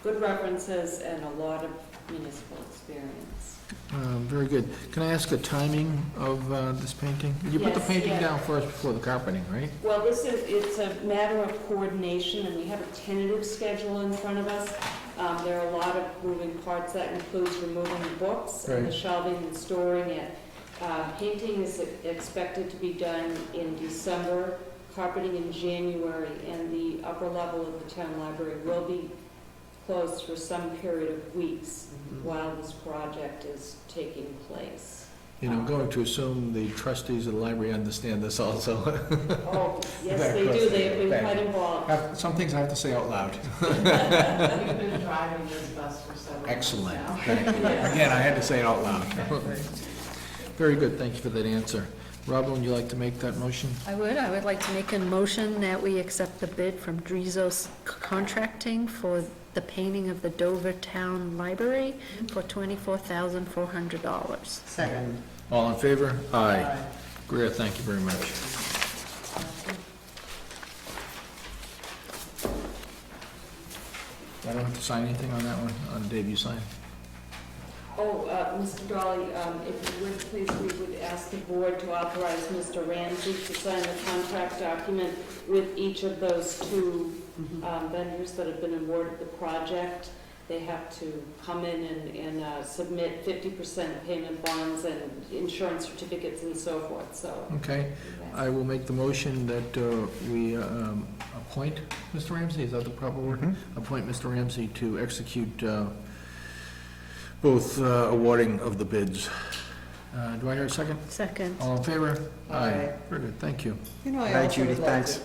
good references and a lot of municipal experience. Very good. Can I ask the timing of this painting? You put the Yes, painting yeah. down first before the carpeting, right? Well, it's a matter of coordination, and we have a tentative schedule in front of us. There are a lot of moving parts. That includes removing the books and the Right. shelving and storing it. Painting is expected to be done in December, carpeting in January, and the upper level of the town library will be closed for some period of weeks while this project is taking place. And I'm going to assume the trustees of the library understand this also. Oh, yes, they do. They have been quite involved. Some things I have to say out loud. We've been driving this bus for several months Excellent. now. Thank you. Again, I had to say it out loud. Very good, thank you for that answer. Robin, would you like to make that motion? I would like to make a motion that we accept the bid from Drisos Contracting for the painting of the Dover Town Library for $24,400. Second. All in favor? Aye. Greer, thank you very much. I don't have to sign anything on that one? Dave, you sign? Oh, Mr. Dolly, if you would, please, we would ask the board to authorize Mr. Ramsey to sign the contract document with each of those two vendors that have been awarded the project. They have to come in and submit 50% payment bonds and insurance certificates and so forth, so. Okay, I will make the motion that we appoint Mr. Ramsey, is that the proper word? Appoint Mr. Ramsey to execute both awarding of the bids. Do I hear a second? Second. All in favor? Aye. Very good, thank you. You know, I Hi, also Judy, would like thanks. to,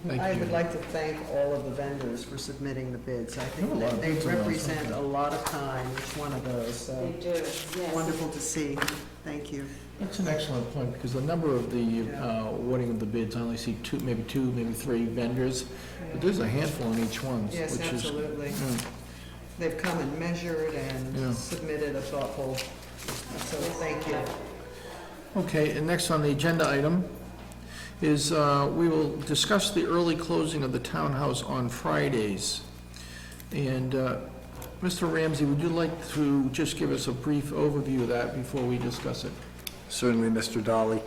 Thank I you, would Judy. like to thank all of the vendors for submitting the bids. I think There were a lot that of they bids on those, represent weren't a lot of time, each one of those, They so do, yes. wonderful to see. Thank you. That's an excellent point, because the number of the awarding of the bids, I only see two, maybe three vendors, but there's a handful on each one, which Yes, is... absolutely. Mm. They've come and measured Yeah. and submitted a thoughtful, so thank you. Okay, and next on the agenda item is we will discuss the early closing of the townhouse on Fridays. And Mr. Ramsey, would you like to just give us a brief overview of that before we discuss it? Certainly, Mr. Dolly.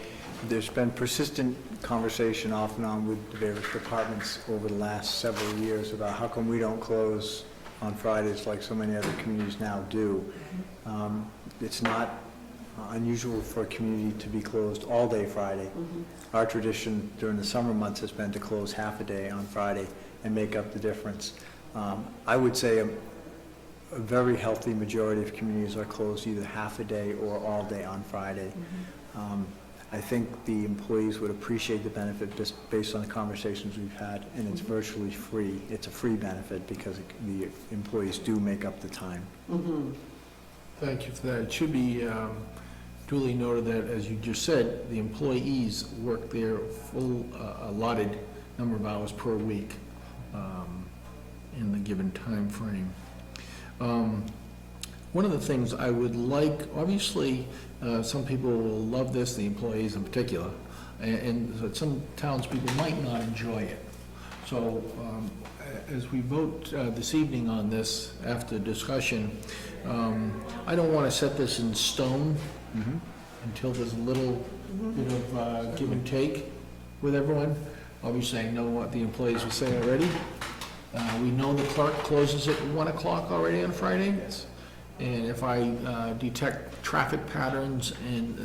There's been persistent conversation off and on with the various departments over the last several years about how come we don't close on Fridays like so many other communities now do. It's not unusual for a community to be closed all day Friday. Our tradition during the summer months has been to close half a day on Friday and make up the difference. I would say a very healthy majority of communities are closed either half a day or all day on Friday. I think the employees would appreciate the benefit just based on the conversations we've had, and it's virtually free. It's a free benefit because the employees do make up the time. Mhm. Thank you for that. It should be duly noted that, as you just said, the employees work their full allotted number of hours per week in the given time frame. One of the things I would like, obviously, some people will love this, the employees in particular, and some townspeople might not enjoy it. So as we vote this evening on this after discussion, I don't want to set this in stone until there's a little bit of give and take with everyone. Obviously, I know what the employees will say already. We know the clerk closes at 1 o'clock already on Friday. And if I detect traffic patterns in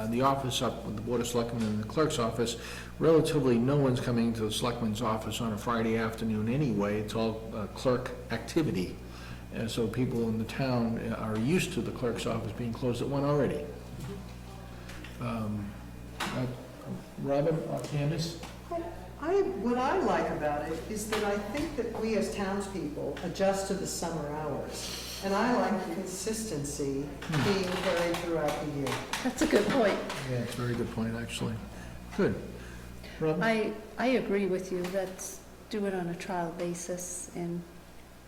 the office up with the Board of Selectmen and the clerk's office, relatively no one's coming to the selectman's office on a Friday afternoon anyway. It's all clerk activity. And so people in the town are used to the clerk's office being closed at 1 already. Robin or Candace? What I like about it is that I think that we as townspeople adjust to the summer hours. And I like the consistency being carried throughout the year. That's a good point. Yeah, it's a very good point, actually. Good. Robin? I agree with you. Let's do it on a trial basis and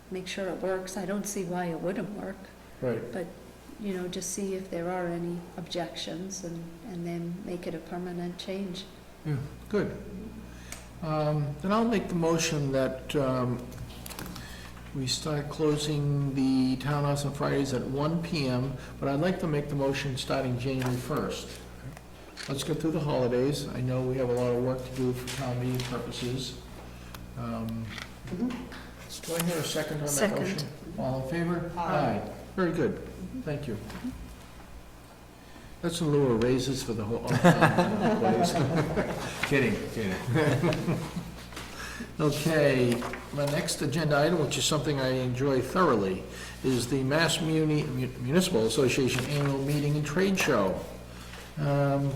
make sure it works. I don't see why it wouldn't work, Right. but, you know, just see if there are any objections and then make it a permanent change. Yeah, good. Then I'll make the motion that we start closing the townhouse on Fridays at 1 PM, but I'd like to make the motion starting January 1st. Let's get through the holidays. I know we have a lot of work to do for town meeting purposes. Do I hear a second on that Second. motion? All in favor? Aye. Very good. Thank you. That's in lieu of raises for the whole, employees. Kidding. Okay, my next agenda item, which is something I enjoy thoroughly, is the Mass Municipal Association Annual Meeting and Trade Show.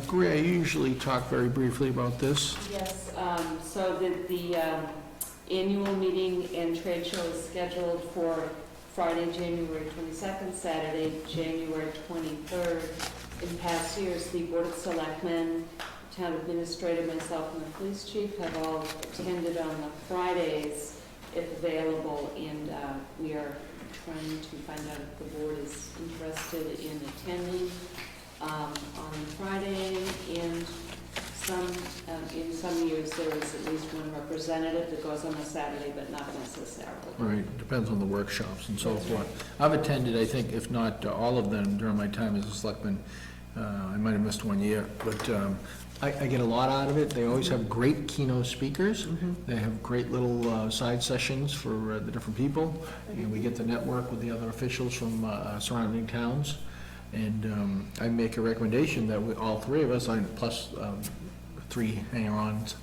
Greer, you usually talk very briefly about this. Yes, so the annual meeting and trade show is scheduled for Friday, January 22nd, Saturday, January 23rd. In past years, the Board of Selectmen, Town Administrator, myself, and the Police Chief have all attended on the Fridays, if available, and we are trying to find out if the board is interested in attending on Friday, and in some years, there is at least one representative that goes on a Saturday, but not necessarily. Right, depends on the workshops and so forth. I've attended, I think, if not all of them during my time as a selectman. I might have missed 1 year, but I get a lot out of it. They always have great keynote speakers. They have great little side sessions for the different people. And we get to network with the other officials from surrounding towns. And I make a recommendation that we, all three of us, plus 3 hanger-ons,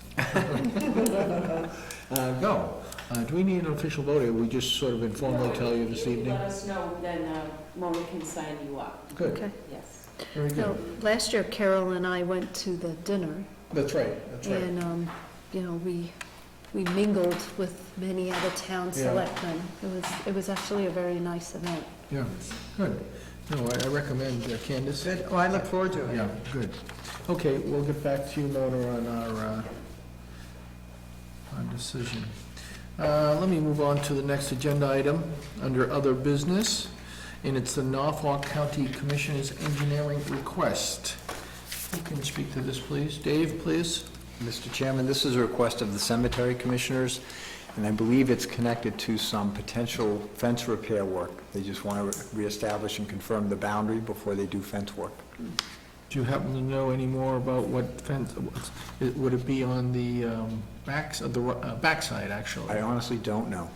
go. Do we need an official vote, or we just sort of informally tell you this evening? Let us know, then Mona can sign you up. Good, Okay. Yes. very So, good. last year Carol and I went to the dinner, That's right, that's right. and, you know, we mingled with many out-of-town Yeah. selectmen. It was actually a very nice event. Yeah, good. No, I recommend Candace. Good, oh, I look forward to it. Yeah, good. Okay, we'll get back to you, Mona, on our decision. Let me move on to the next agenda item under other business, and it's the Norfolk County Commissioner's engineering request. Who can speak to this, please? Dave, please? Mr. Chairman, this is a request of the cemetery commissioners, and I believe it's connected to some potential fence repair work. They just want to reestablish and confirm the boundary before they do fence work. Do you happen to know any more about what fence, would it be on the backside, actually? I honestly don't know.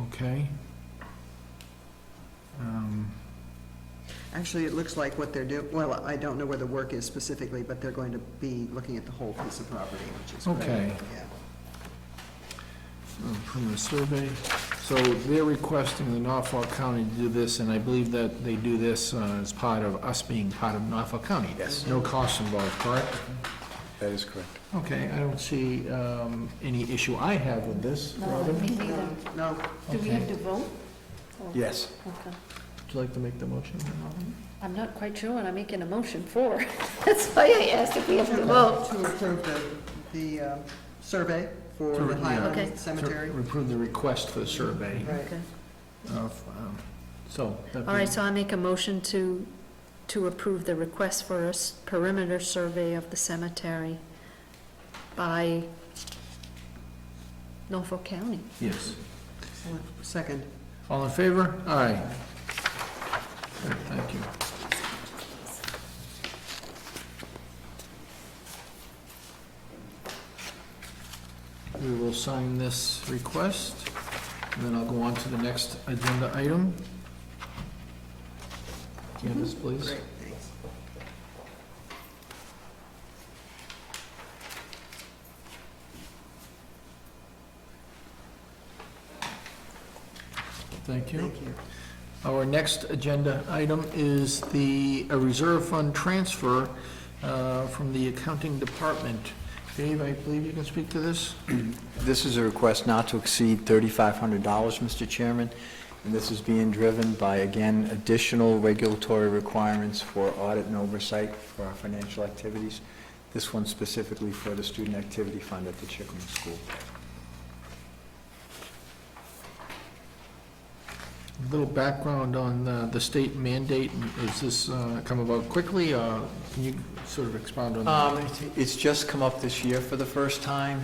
Okay. Actually, it looks like what they're doing, well, I don't know where the work is specifically, but they're going to be looking at the whole piece of property, which is great. Okay. Yeah. Permanent survey, So they're requesting the Norfolk County to do this, and I believe that they do this as part of us being part of Norfolk County. Yes. No cost involved, correct? That is correct. Okay, I don't see any issue I have with this. No, Robin? me neither. No, Do we Okay. have to vote? Or- Yes. Okay. Would you like to make the motion, Robin? I'm not quite sure what I'm making a motion for. That's why I asked if we have to vote. to approve the survey for To- the yeah. Okay. Highland Cemetery. To approve the request for the survey Right. Okay. of, so. that'd All right, be- so I make a motion to approve the request for a perimeter survey of the cemetery by Norfolk County. Yes. Second. All in favor? Aye. Good, thank you. We will sign this request, and then I'll go on to the next agenda item. Candace, please. Great, thanks. Thank you. Thank you. Our next agenda item is a reserve fund transfer from the accounting department. Dave, I believe you can speak to this? This is a request not to exceed $3,500, Mr. Chairman, and this is being driven by, again, additional regulatory requirements for audit and oversight for our financial activities. This one specifically for the Student Activity Fund at the Chickering School. A little background on the state mandate. Is this come about quickly? Can you sort of expound on that? It's just come up this year for the first time.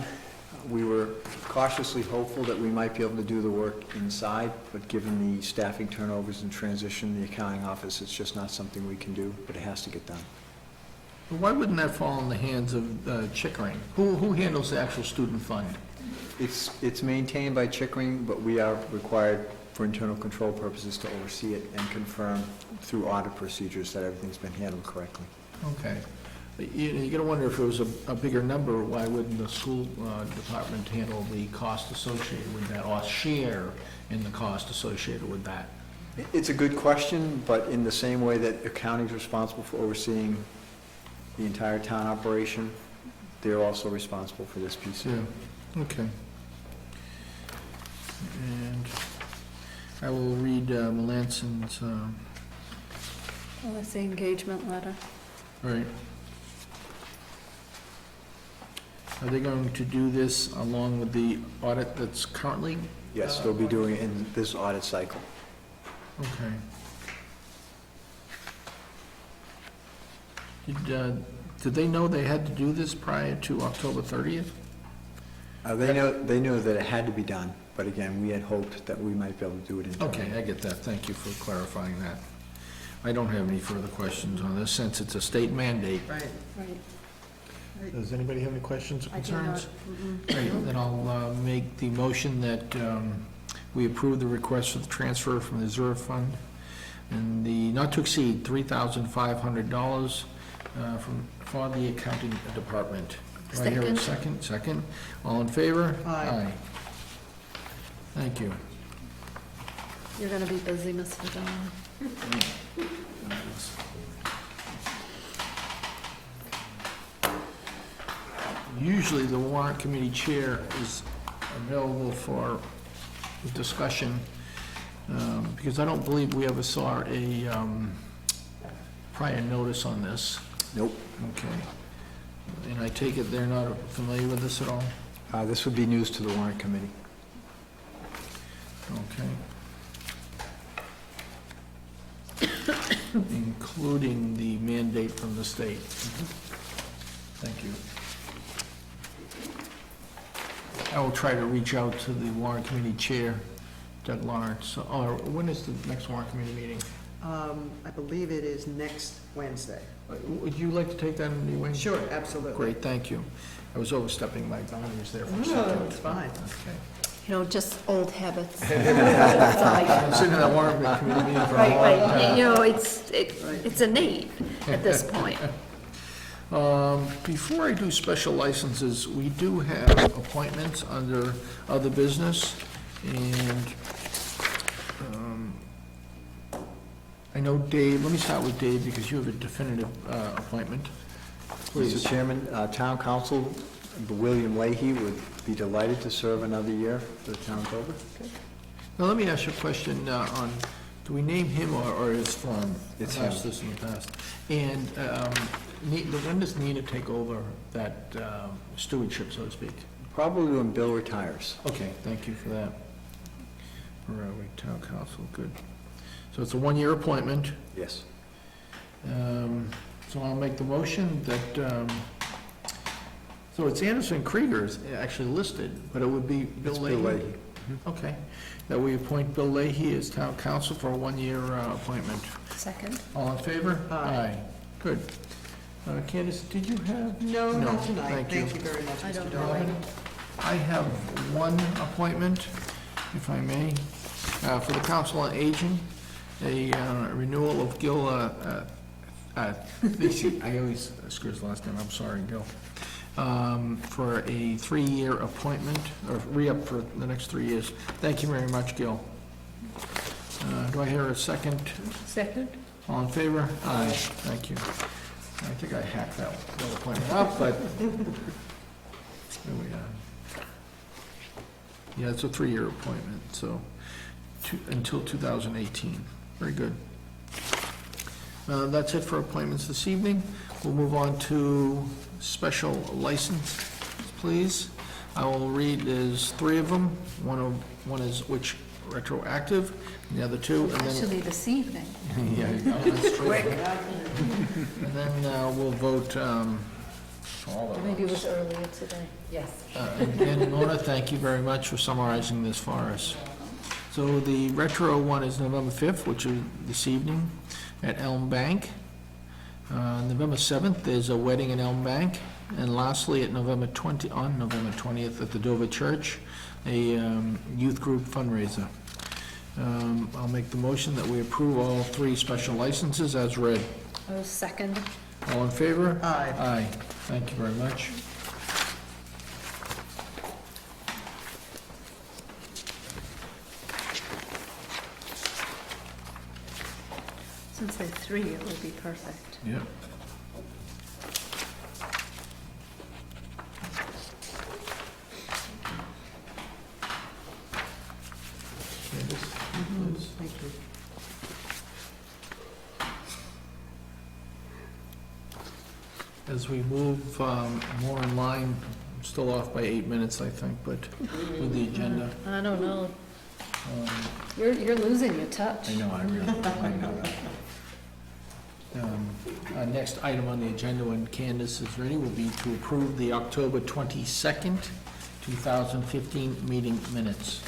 We were cautiously hopeful that we might be able to do the work inside, but given the staffing turnovers and transition in the accounting office, it's just not something we can do, but it has to get done. Why wouldn't that fall in the hands of Chickering? Who handles the actual student fund? It's maintained by Chickering, but we are required for internal control purposes to oversee it and confirm through audit procedures that everything's been handled correctly. Okay. You gotta wonder if it was a bigger number, why wouldn't the school department handle the cost associated with that, or share in the cost associated with that? It's a good question, but in the same way that accounting is responsible for overseeing the entire town operation, they're also responsible for this piece. Yeah, okay. And I will read Melanson's, Well, that's the engagement letter. right. Are they going to do this along with the audit that's currently? Yes, they'll be doing it in this audit cycle. Okay. Did they know they had to do this prior to October 30th? They knew that it had to be done, but again, we had hoped that we might be able to do it in time. Okay, I get that. Thank you for clarifying that. I don't have any further questions on this, since it's a state mandate. Right. Right. Does anybody have any questions or I do not. concerns? Great, then I'll make the motion that we approve the request for the transfer from the reserve fund and the not to exceed $3,500 for the accounting department. Do I hear a second? Second. All in favor? Aye. Thank you. You're gonna be busy, Mr. Don. Usually, the warrant committee chair is available for discussion, because I don't believe we ever saw a prior notice on this. Nope. Okay. And I take it they're not familiar with this at all? This would be news to the warrant committee. Okay. Including the mandate from the state. Thank you. I will try to reach out to the warrant committee chair, Doug Lawrence. Or when is the next warrant committee meeting? I believe it is next Wednesday. Would you like to take that in any way? Sure, absolutely. Great, thank you. I was overstepping my boundaries there for a second. No, it's fine. Okay. You know, just old habits. I've been sitting in that warrant committee meeting for a long Right, time. right. You know, it's innate at this point. Before I do special licenses, we do have appointments under other business, and I know Dave, let me start with Dave, because you have a definitive appointment. Please. Mr. Chairman, Town Council, William Leahy would be delighted to serve another year for the town of Dover. Now, let me ask you a question on, do we name him or his firm? It's I've asked him. this in the past. And when does Nina take over that stewardship, so to speak? Probably when Bill retires. Okay, thank you for that. Where are we? Town council, good. So it's a one-year appointment. Yes. So I'll make the motion that, so it's Anderson Krieger is actually listed, but it would be Bill It's Leahy? Bill Leahy. Okay, that we appoint Bill Leahy as town council for a one-year appointment. Second? All in favor? Aye. Good. Candace, did you have? No, No, not tonight. thank you. Thank you very much, I Mr. don't Darling. I have one appointment, if I may, for the Council on Aging, a renewal of Gil, I always screw his last name, I'm sorry, Gil, for a 3-year appointment, or re-up for the next 3 years. Thank you very much, Gil. Do I hear a second? Second? All in favor? Aye. Thank you. I think I hacked that appointment up, but there we are. Yeah, it's a 3-year appointment, so until 2018. Very good. That's it for appointments this evening. We'll move on to special license, please. I will read, there's 3 of them. One is which retroactive, and the other 2, and then... Actually, this evening. Yeah, that's true. And then we'll vote for all of Maybe it them. was earlier today. Yes. And Mona, thank you very much for summarizing this for us. So the retro one is November 5th, which is this evening at Elm Bank. November 7th, there's a wedding in Elm Bank. And lastly, on November 20th at the Dover Church, a youth group fundraiser. I'll make the motion that we approve all 3 special licenses as read. Oh, second? All in favor? Aye. Aye. Thank you very much. Since they're 3, it will be perfect. Yep. Thank you. As we move more in line, I'm still off by 8 minutes, I think, but with the agenda. I don't know. um, You're losing your touch. I know, I know that. Our next item on the agenda, when Candace is ready, will be to approve the October 22nd, 2015 meeting minutes.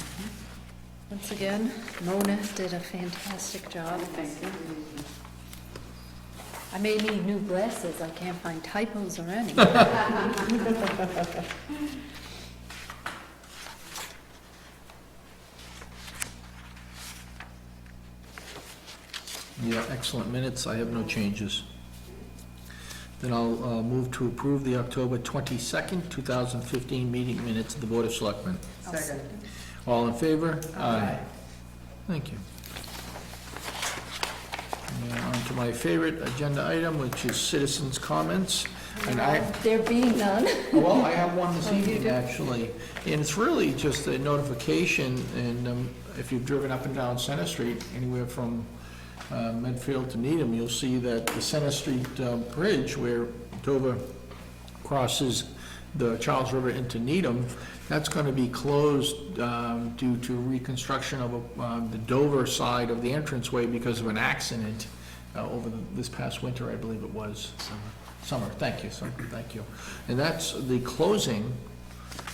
Once again, Mona did a fantastic job. Thank you. I may need new glasses. I can't find typos or anything. Yeah, excellent minutes. I have no changes. Then I'll move to approve the October 22nd, 2015 meeting minutes of the Board of Selectmen. Second. All in favor? Aye. Thank you. And on to my favorite agenda item, which is citizens' comments. And There being none. well, I have one this Oh, you evening, do? actually. And it's really just a notification, and if you've driven up and down Center Street, anywhere from Medfield to Needham, you'll see that the Center Street Bridge, where Dover crosses the Charles River into Needham, that's going to be closed due to reconstruction of the Dover side of the entranceway because of an accident over this past winter, I believe it was. Summer, thank you, sir, thank you. And that's, the closing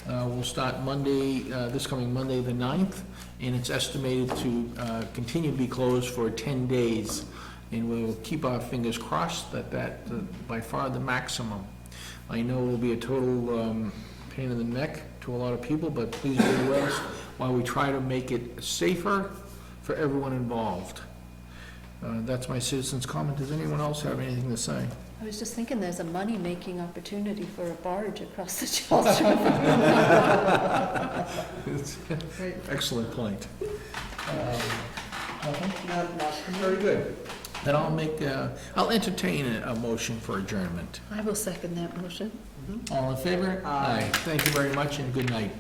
will start Monday, this coming Monday, the 9th, and it's estimated to continue to be closed for 10 days. And we'll keep our fingers crossed that by far the maximum. I know it will be a total pain in the neck to a lot of people, but please bear with us while we try to make it safer for everyone involved. That's my citizen's comment. Does anyone else have anything to say? I was just thinking there's a money-making opportunity for a barge across the Charles River. Great. Excellent point. Nothing? Not Very good. Then I'll entertain a motion for adjournment. I will second that motion. All in favor? Aye. Thank you very much and good night.